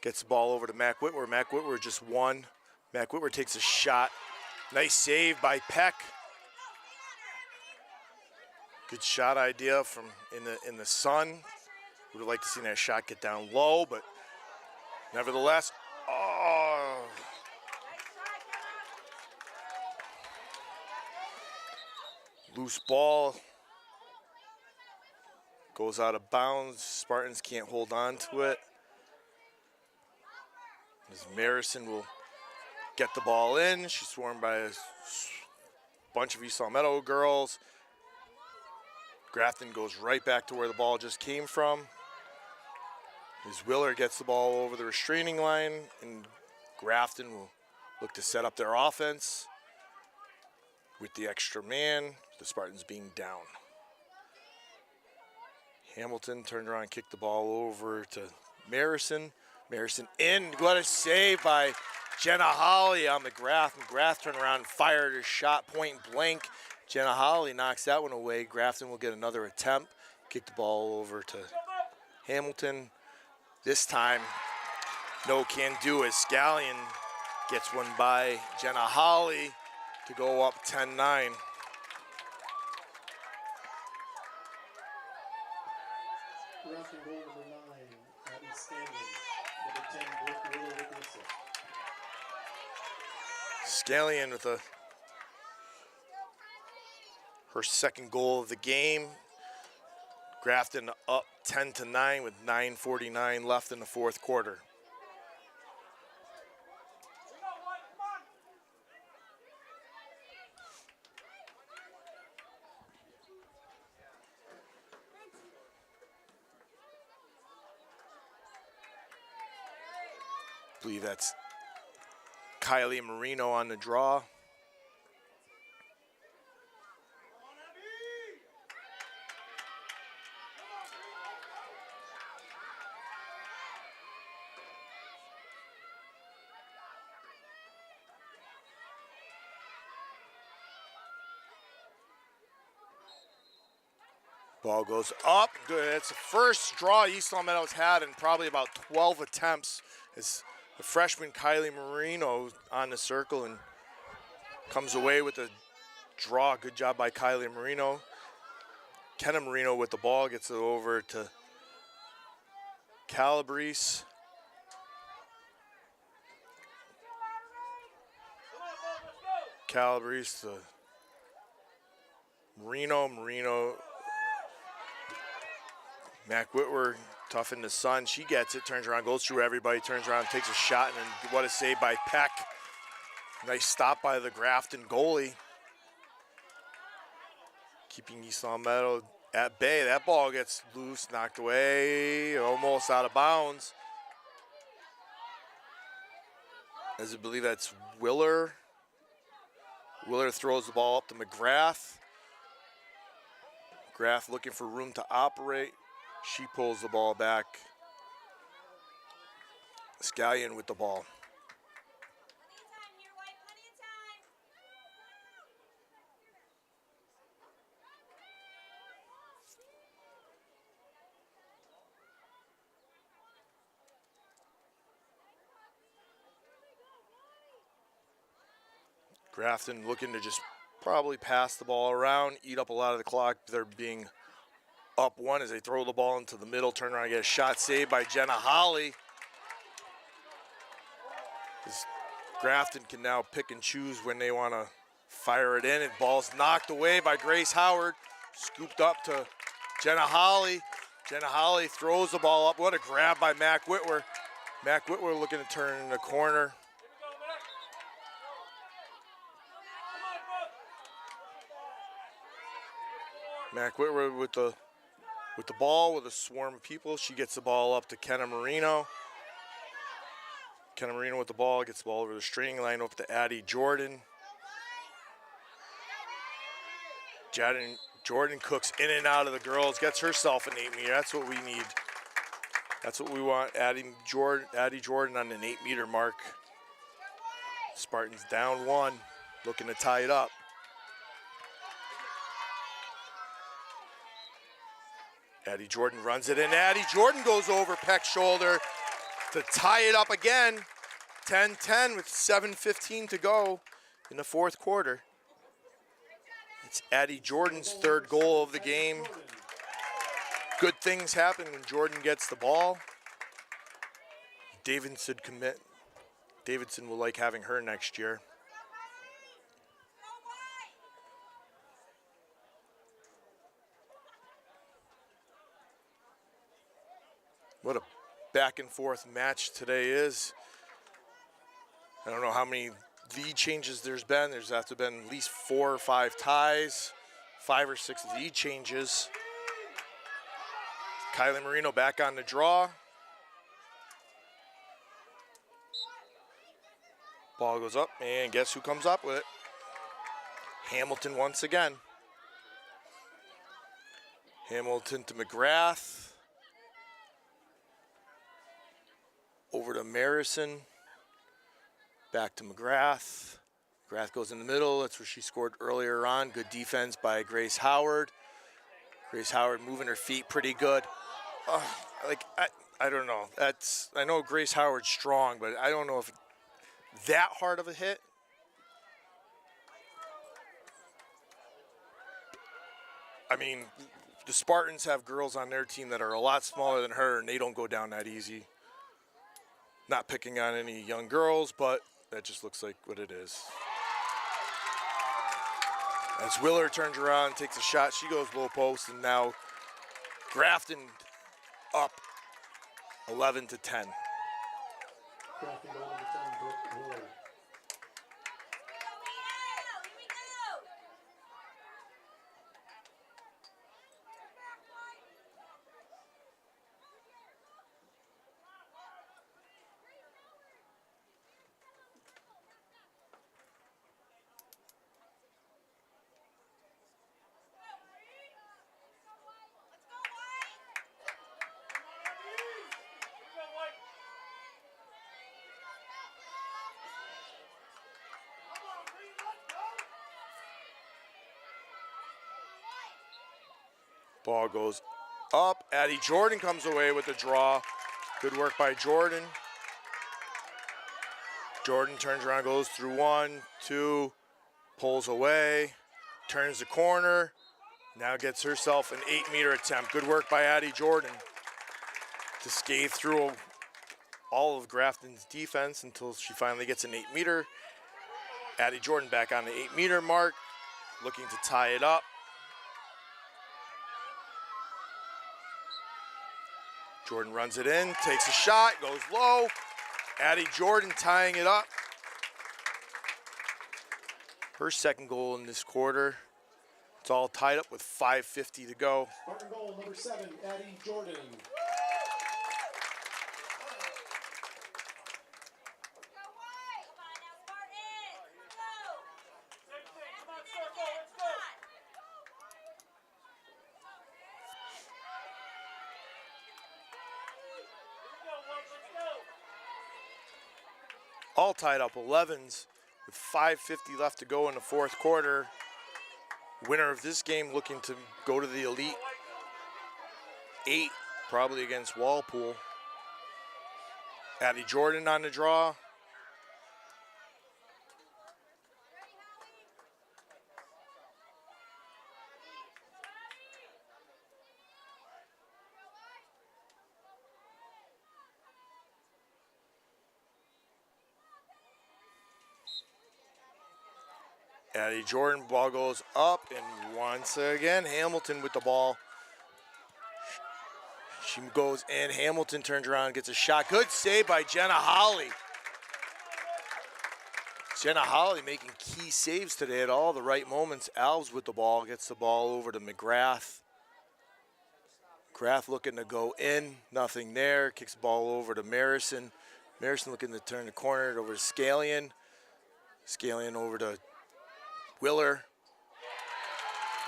Gets the ball over to Mac Whitwer. Mac Whitwer just won. Mac Whitwer takes a shot. Nice save by Peck. Good shot idea from in the sun. Would have liked to see that shot get down low, but nevertheless, oh. Loose ball. Goes out of bounds. Spartans can't hold on to it. As Marison will get the ball in. She's swarmed by a bunch of East Meadow girls. Grafton goes right back to where the ball just came from. As Willer gets the ball over the restraining line, and Grafton will look to set up their offense with the extra man, the Spartans being down. Hamilton turned around and kicked the ball over to Marison. Marison in. What a save by Jenna Holly on the Graf. And Graf turned around and fired a shot point blank. Jenna Holly knocks that one away. Grafton will get another attempt. Kick the ball over to Hamilton. This time, no can do as Scallion gets one by Jenna Holly to go up 10-9. Grafton goal number 9, Abby Stanley. Number 10, Brooke Willer with the assist. Scallion with her second goal of the game. Grafton up 10-9 with 9:49 left in the fourth quarter. I believe that's Kylie Marino on the draw. Ball goes up. Good. It's the first draw East Long Meadows had in probably about 12 attempts. It's the freshman Kylie Marino on the circle and comes away with a draw. Good job by Kylie Marino. Kenna Marino with the ball gets it over to Calabrese. Calabrese to Marino. Mac Whitwer, tough in the sun. She gets it, turns around, goes through everybody, turns around, takes a shot, and then what a save by Peck. Nice stop by the Grafton goalie. Keeping East Long Meadow at bay. That ball gets loose, knocked away, almost out of bounds. As I believe that's Willer. Willer throws the ball up to McGrath. McGrath looking for room to operate. She pulls the ball back. Scallion with the ball. Grafton looking to just probably pass the ball around, eat up a lot of the clock. They're being up one as they throw the ball into the middle, turn around and get a shot saved by Jenna Holly. As Grafton can now pick and choose when they want to fire it in. And ball's knocked away by Grace Howard, scooped up to Jenna Holly. Jenna Holly throws the ball up. What a grab by Mac Whitwer. Mac Whitwer looking to turn in the corner. Mac Whitwer with the ball with a swarm of people. She gets the ball up to Kenna Marino. Kenna Marino with the ball, gets the ball over the string line up to Addie Jordan. Jordan cooks in and out of the girls, gets herself an 8-meter. That's what we need. That's what we want. Addie Jordan on an 8-meter mark. Spartans down one, looking to tie it up. Addie Jordan runs it in. Addie Jordan goes over Peck's shoulder to tie it up again. 10-10 with 7:15 to go in the fourth quarter. It's Addie Jordan's third goal of the game. Good things happen when Jordan gets the ball. Davidson will like having her next year. What a back and forth match today is. I don't know how many lead changes there's been. There's have to have been at least 4 or 5 ties, 5 or 6 lead changes. Kylie Marino back on the draw. Ball goes up, and guess who comes up with it? Hamilton once again. Hamilton to McGrath. Over to Marison. Back to McGrath. McGrath goes in the middle. That's where she scored earlier on. Good defense by Grace Howard. Grace Howard moving her feet pretty good. I don't know. I know Grace Howard's strong, but I don't know if that hard of a hit. I mean, the Spartans have girls on their team that are a lot smaller than her, and they don't go down that easy. Not picking on any young girls, but that just looks like what it is. As Willer turns around, takes a shot, she goes low post, and now Garfton up 11-10. Grafton goal number 10, Brooke Willer. Ball goes up. Addie Jordan comes away with the draw. Good work by Jordan. Jordan turns around, goes through 1, 2, pulls away, turns the corner. Now gets herself an 8-meter attempt. Good work by Addie Jordan to scathe through all of Grafton's defense until she finally gets an 8-meter. Addie Jordan back on the 8-meter mark, looking to tie it up. Jordan runs it in, takes a shot, goes low. Addie Jordan tying it up. Her second goal in this quarter. It's all tied up with 5:50 to go. Spartan goal number 7, Addie Jordan. All tied up 11s with 5:50 left to go in the fourth quarter. Winner of this game looking to go to the Elite 8, probably against Walpole. Addie Jordan on the draw. Addie Jordan, ball goes up, and once again, Hamilton with the ball. She goes in, Hamilton turns around, gets a shot. Good save by Jenna Holly. Jenna Holly making key saves today at all the right moments. Alves with the ball, gets the ball over to McGrath. McGrath looking to go in, nothing there. Kicks the ball over to Marison. Marison looking to turn the corner over to Scallion. Scallion over to Willer.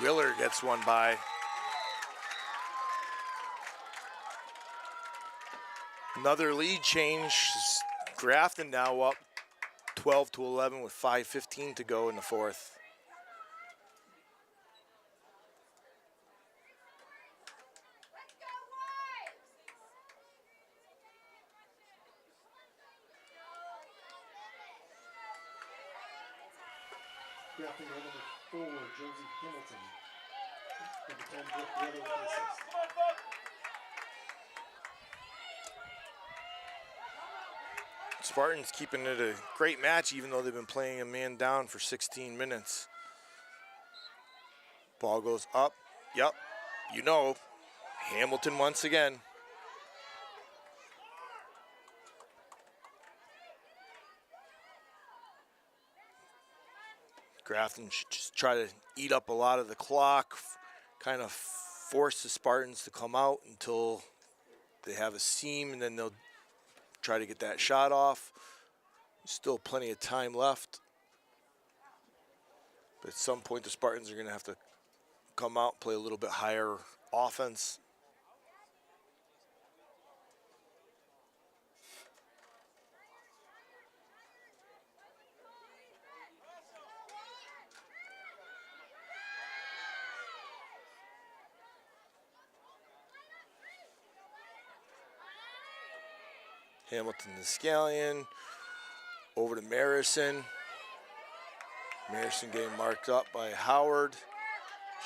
Willer gets one by. Another lead change. Grafton now up 12-11 with 5:15 to go in the fourth. Grafton goal number 4, Josie Hamilton. Number 10, Brooke Wheeler with the assist. Spartans keeping it a great match, even though they've been playing a man down for 16 minutes. Ball goes up. Yep, you know, Hamilton once again. Garfton should just try to eat up a lot of the clock, kind of force the Spartans to come out until they have a seam, and then they'll try to get that shot off. Still plenty of time left. But at some point, the Spartans are going to have to come out, play a little bit higher offense. Hamilton to Scallion, over to Marison. Marison getting marked up by Howard.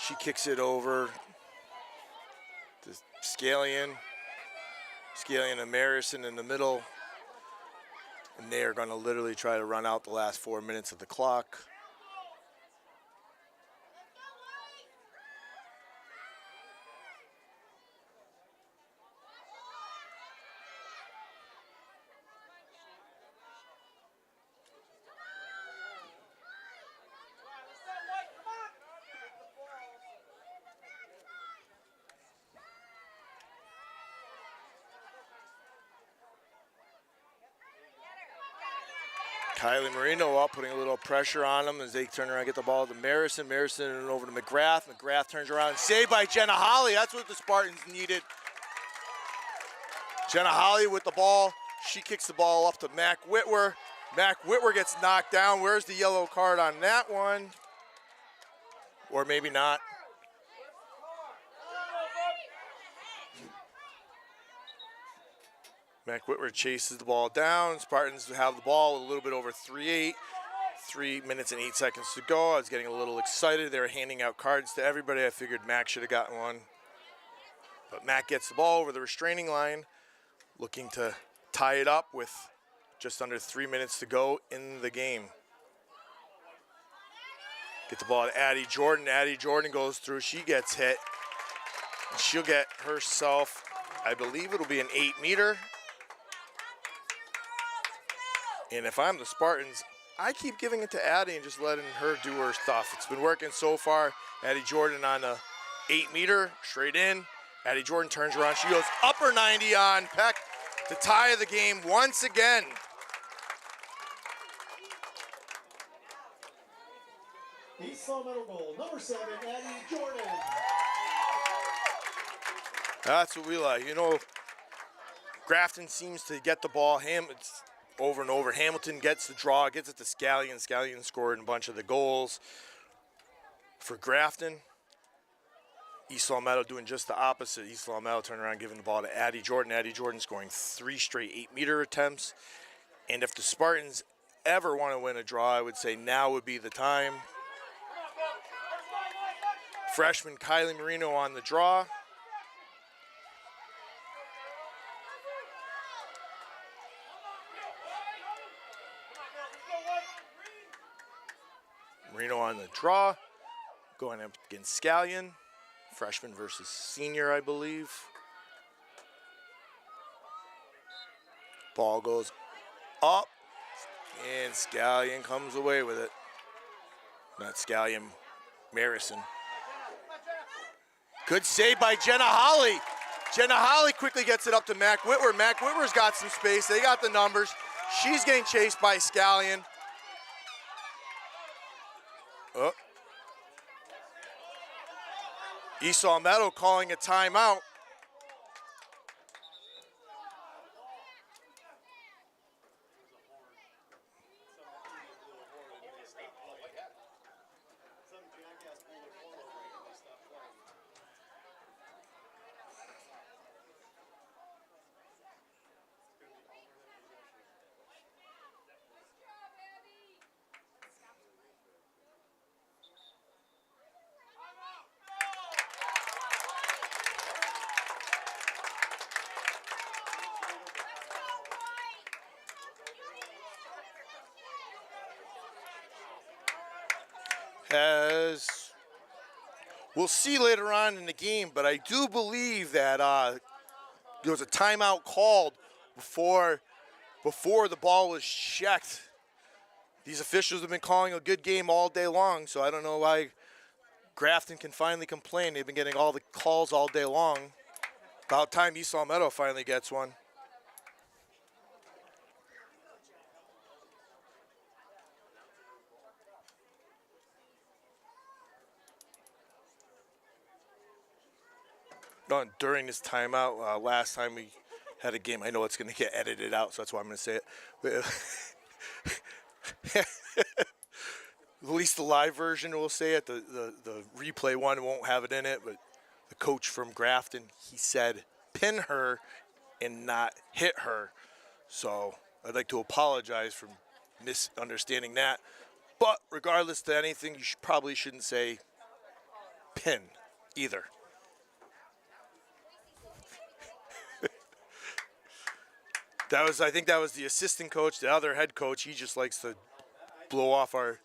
She kicks it over to Scallion. Scallion and Marison in the middle. And they are going to literally try to run out the last 4 minutes of the clock. Kylie Marino up, putting a little pressure on them as they turn around and get the ball to Marison. Marison and over to McGrath. McGrath turns around and saved by Jenna Holly. That's what the Spartans needed. Jenna Holly with the ball. She kicks the ball off to Mac Whitwer. Mac Whitwer gets knocked down. Where's the yellow card on that one? Or maybe not. Mac Whitwer chases the ball down. Spartans have the ball with a little bit over 3 minutes and 8 seconds to go. I was getting a little excited. They were handing out cards to everybody. I figured Mac should have gotten one. But Mac gets the ball over the restraining line, looking to tie it up with just under 3 minutes to go in the game. Get the ball to Addie Jordan. Addie Jordan goes through. She gets hit. And she'll get herself, I believe it'll be an 8-meter. And if I'm the Spartans, I keep giving it to Addie and just letting her do her stuff. It's been working so far. Addie Jordan on a 8-meter, straight in. Addie Jordan turns around. She goes upper 90 on Peck to tie the game once again. East Law medal goal, number 7, Addie Jordan. That's what we like. You know, Garfton seems to get the ball. It's over and over. Hamilton gets the draw, gets it to Scallion. Scallion scored a bunch of the goals. For Garfton, East Law Meadow doing just the opposite. East Law Meadow turning around, giving the ball to Addie Jordan. Addie Jordan scoring 3 straight 8-meter attempts. And if the Spartans ever want to win a draw, I would say now would be the time. Freshman Kylie Marino on the draw. Marino on the draw, going up against Scallion, freshman versus senior, I believe. Ball goes up, and Scallion comes away with it. Not Scallion, Marison. Good save by Jenna Holly. Jenna Holly quickly gets it up to Mac Whitwer. Mac Whitwer's got some space. They got the numbers. She's getting chased by Scallion. Oh. Esau Meadow calling a timeout. as we'll see later on in the game, but I do believe that there was a timeout called before the ball was checked. These officials have been calling a good game all day long, so I don't know why Grafton can finally complain. They've been getting all the calls all day long. About time East Long Meadow finally gets one. No, during this timeout, last time we had a game, I know it's going to get edited out, so that's why I'm going to say it. At least the live version will say it. The replay one won't have it in it, but the coach from Garfton, he said pin her and not hit her. So I'd like to apologize for misunderstanding that. But regardless to anything, you probably shouldn't say pin either. I think that was the assistant coach. The other head coach, he just likes to blow off our...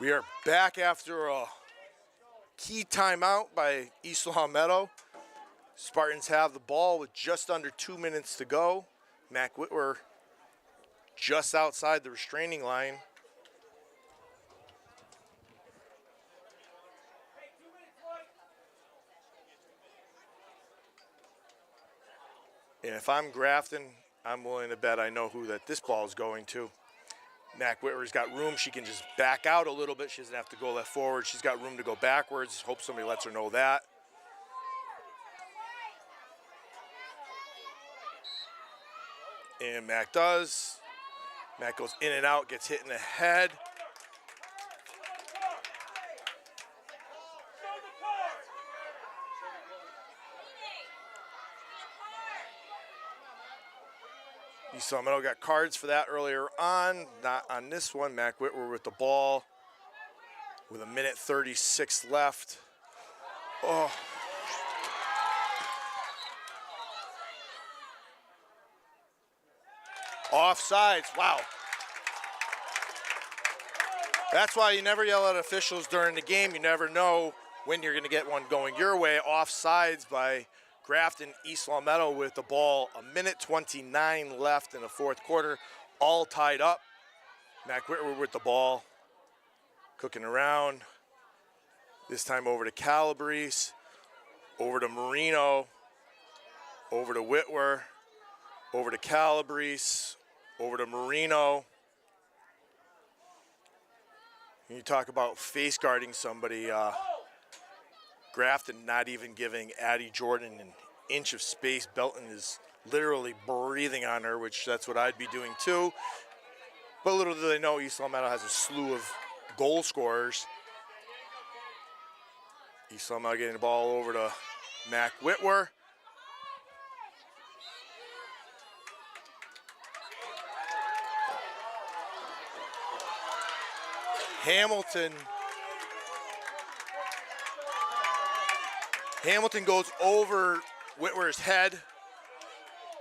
We are back after a key timeout by East Long Meadow. Spartans have the ball with just under 2 minutes to go. Mac Whitwer just outside the restraining line. And if I'm Grafton, I'm willing to bet I know who that this ball is going to. Mac Whitwer's got room. She can just back out a little bit. She doesn't have to go left forward. She's got room to go backwards. Hope somebody lets her know that. And Mac does. Mac goes in and out, gets hit in the head. East Long Meadow got cards for that earlier on. Not on this one. Mac Whitwer with the ball with 1:36 left. Oh. Offsides. Wow. That's why you never yell at officials during the game. You never know when you're going to get one going your way. Offsides by Garfton. East Long Meadow with the ball. 1:29 left in the fourth quarter. All tied up. Mac Whitwer with the ball. Cooking around. This time over to Calabrese. Over to Marino. Over to Whitwer. Over to Calabrese. Over to Marino. You talk about face guarding somebody. Garfton not even giving Addie Jordan an inch of space. Belton is literally breathing on her, which that's what I'd be doing too. But little do they know, East Long Meadow has a slew of goal scorers. East Long Meadow getting the ball over to Mac Whitwer. Hamilton goes over Whitwer's head.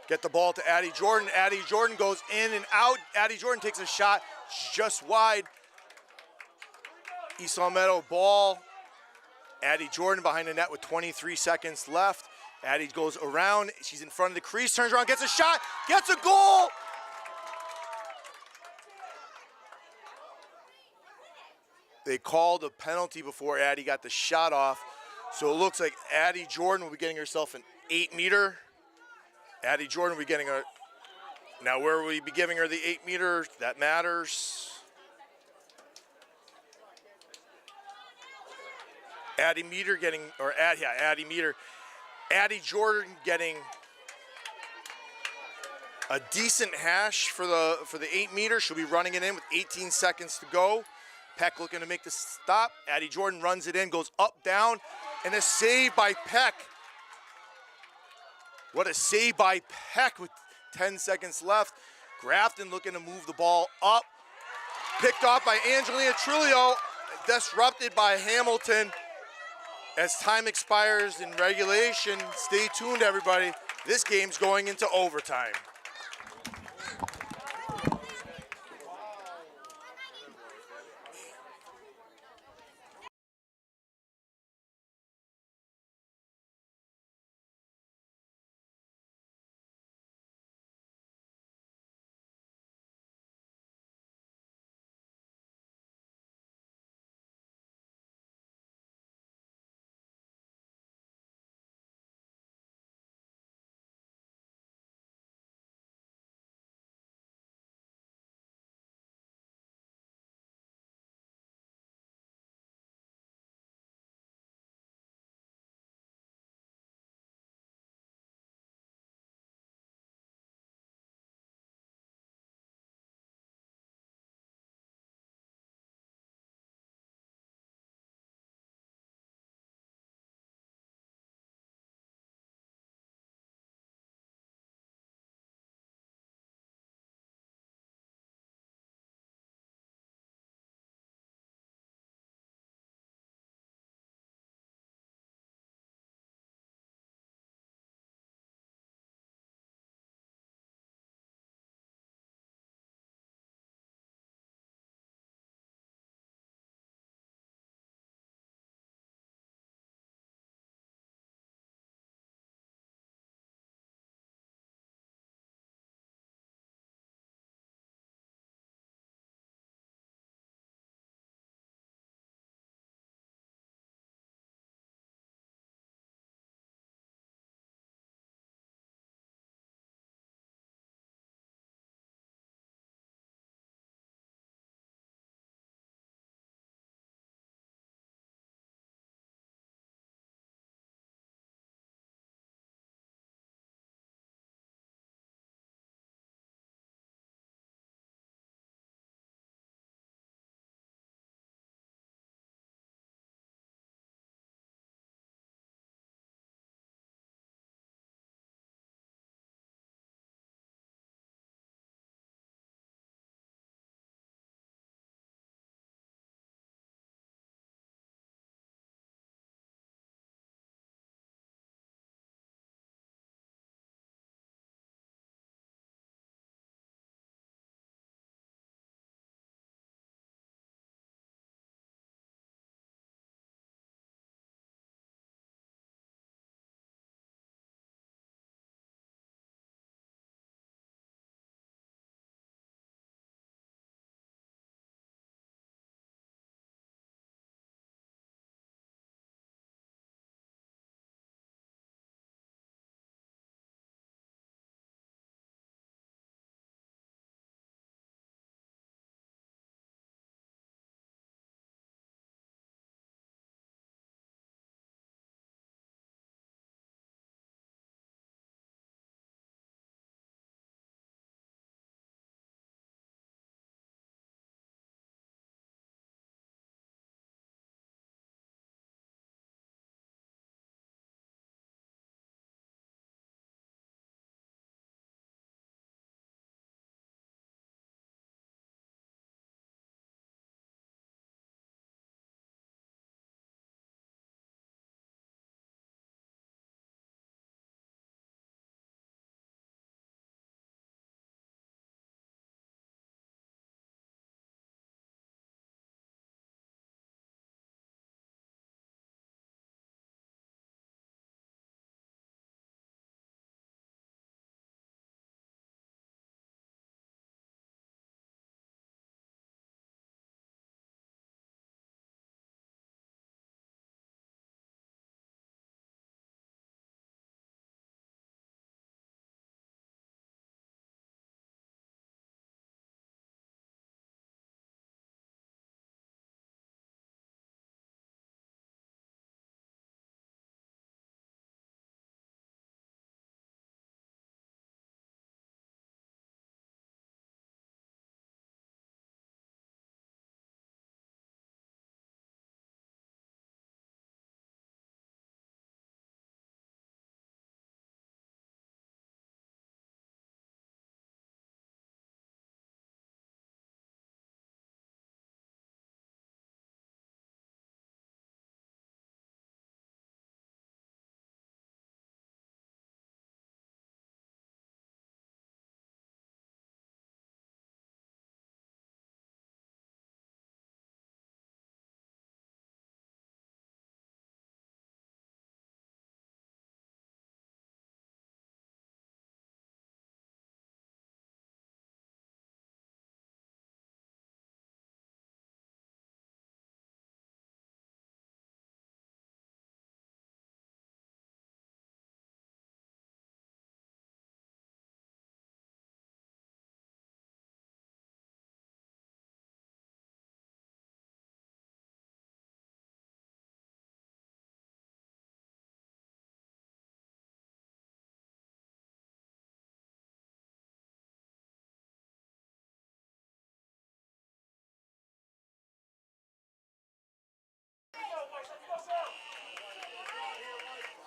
Get the ball to Addie Jordan. Addie Jordan goes in and out. Addie Jordan takes a shot just wide. East Long Meadow ball. Addie Jordan behind the net with 23 seconds left. Addie goes around. She's in front of the crease, turns around, gets a shot, gets a goal. They called a penalty before Addie got the shot off. So it looks like Addie Jordan will be getting herself an 8-meter. Addie Jordan will be getting a. Now, where will we be giving her the 8-meter? That matters. Addie Meter getting, Addie Meter. Addie Jordan getting a decent hash for the 8-meter. She'll be running it in with 18 seconds to go. Peck looking to make the stop. Addie Jordan runs it in, goes up, down, and a save by Peck. What a save by Peck with 10 seconds left. Garfton looking to move the ball up. Picked off by Angelina Trulio. Disrupted by Hamilton. As time expires in regulation, stay tuned, everybody. This game's going into overtime.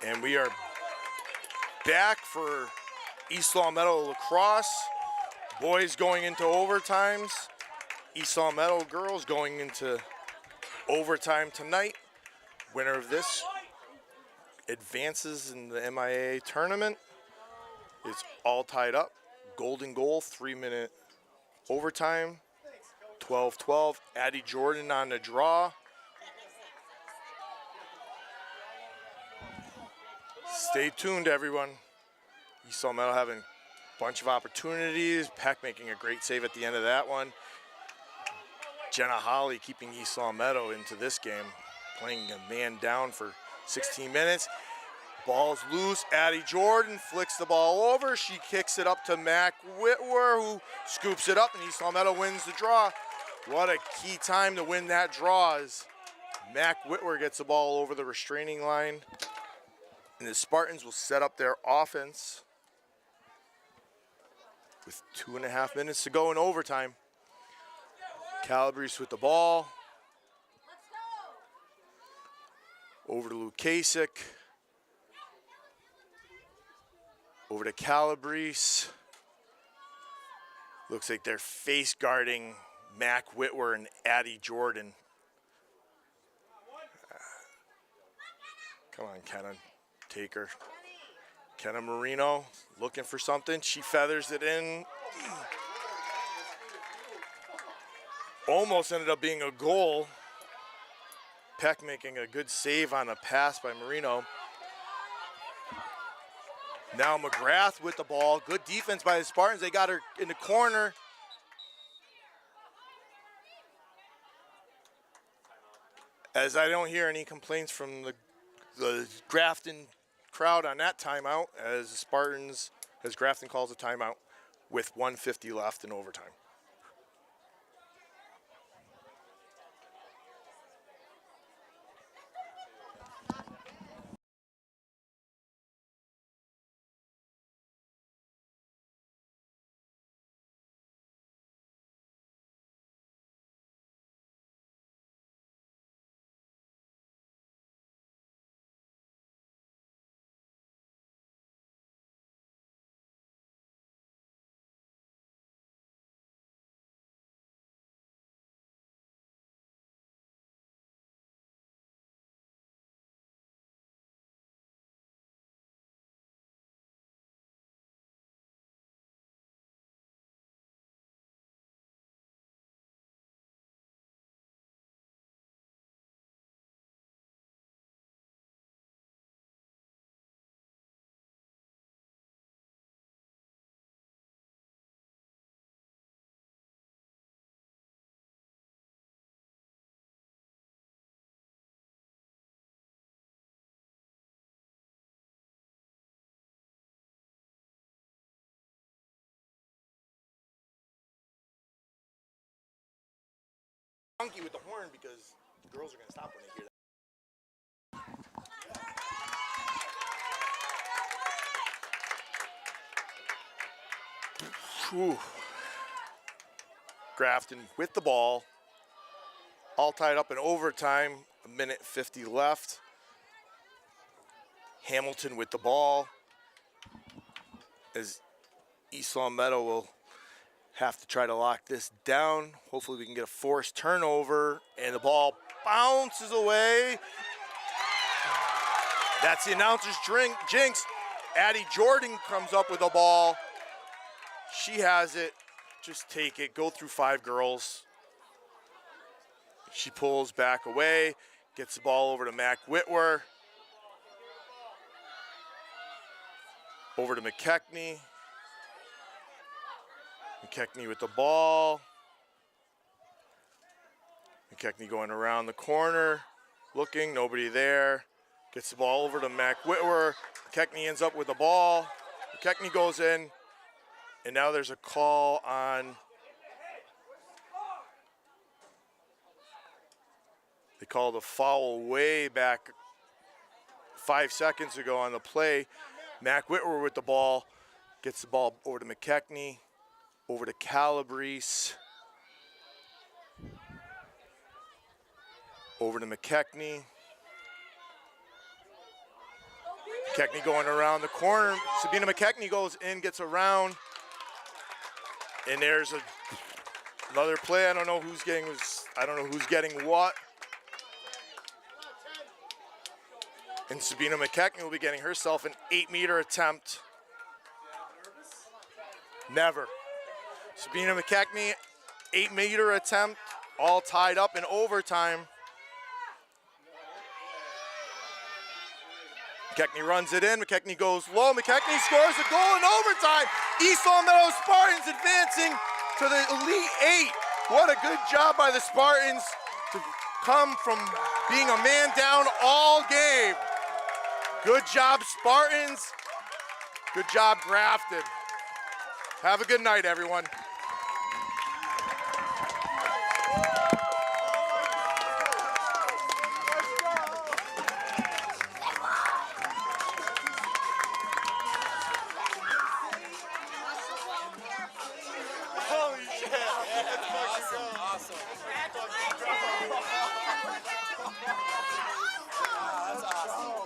And we are back for East Long Meadow Lacrosse. Boys going into overtimes. East Long Meadow girls going into overtime tonight. Winner of this advances in the MIA tournament. It's all tied up. Golden goal, 3-minute overtime. 12-12. Addie Jordan on the draw. Stay tuned, everyone. East Long Meadow having a bunch of opportunities. Peck making a great save at the end of that one. Jenna Holly keeping East Long Meadow into this game, playing a man down for 16 minutes. Ball's loose. Addie Jordan flicks the ball over. She kicks it up to Mac Whitwer, who scoops it up, and East Long Meadow wins the draw. What a key time to win that draw as Mac Whitwer gets the ball over the restraining line. And the Spartans will set up their offense with 2.5 minutes to go in overtime. Calabrese with the ball. Over to Lukasik. Over to Calabrese. Looks like they're face guarding Mac Whitwer and Addie Jordan. Come on, Kenna. Take her. Kenna Marino looking for something. She feathers it in. Almost ended up being a goal. Peck making a good save on a pass by Marino. Now McGrath with the ball. Good defense by the Spartans. They got her in the corner. As I don't hear any complaints from the Garfton crowd on that timeout, as the Spartans, as Garfton calls a timeout with 1:50 left in overtime. Funky with the horn because the girls are going to stop when they hear that. Whew. Garfton with the ball. All tied up in overtime. 1:50 left. Hamilton with the ball. As East Long Meadow will have to try to lock this down. Hopefully we can get a forced turnover, and the ball bounces away. That's the announcer's jinx. Addie Jordan comes up with the ball. She has it. Just take it. Go through 5 girls. She pulls back away, gets the ball over to Mac Whitwer. Over to McKechnie. McKechnie with the ball. McKechnie going around the corner, looking, nobody there. Gets the ball over to Mac Whitwer. McKechnie ends up with the ball. McKechnie goes in, and now there's a call on. They called a foul way back 5 seconds ago on the play. Mac Whitwer with the ball. Gets the ball over to McKechnie. Over to Calabrese. Over to McKechnie. McKechnie going around the corner. Sabina McKechnie goes in, gets around. And there's another play. I don't know who's getting what. And Sabina McKechnie will be getting herself an 8-meter attempt. Never. Sabina McKechnie, 8-meter attempt, all tied up in overtime. McKechnie runs it in. McKechnie goes low. McKechnie scores a goal in overtime. East Long Meadow Spartans advancing to the Elite Eight. What a good job by the Spartans to come from being a man down all game. Good job, Spartans. Good job, Garfton. Have a good night, everyone. Holy shit. Awesome. That's awesome.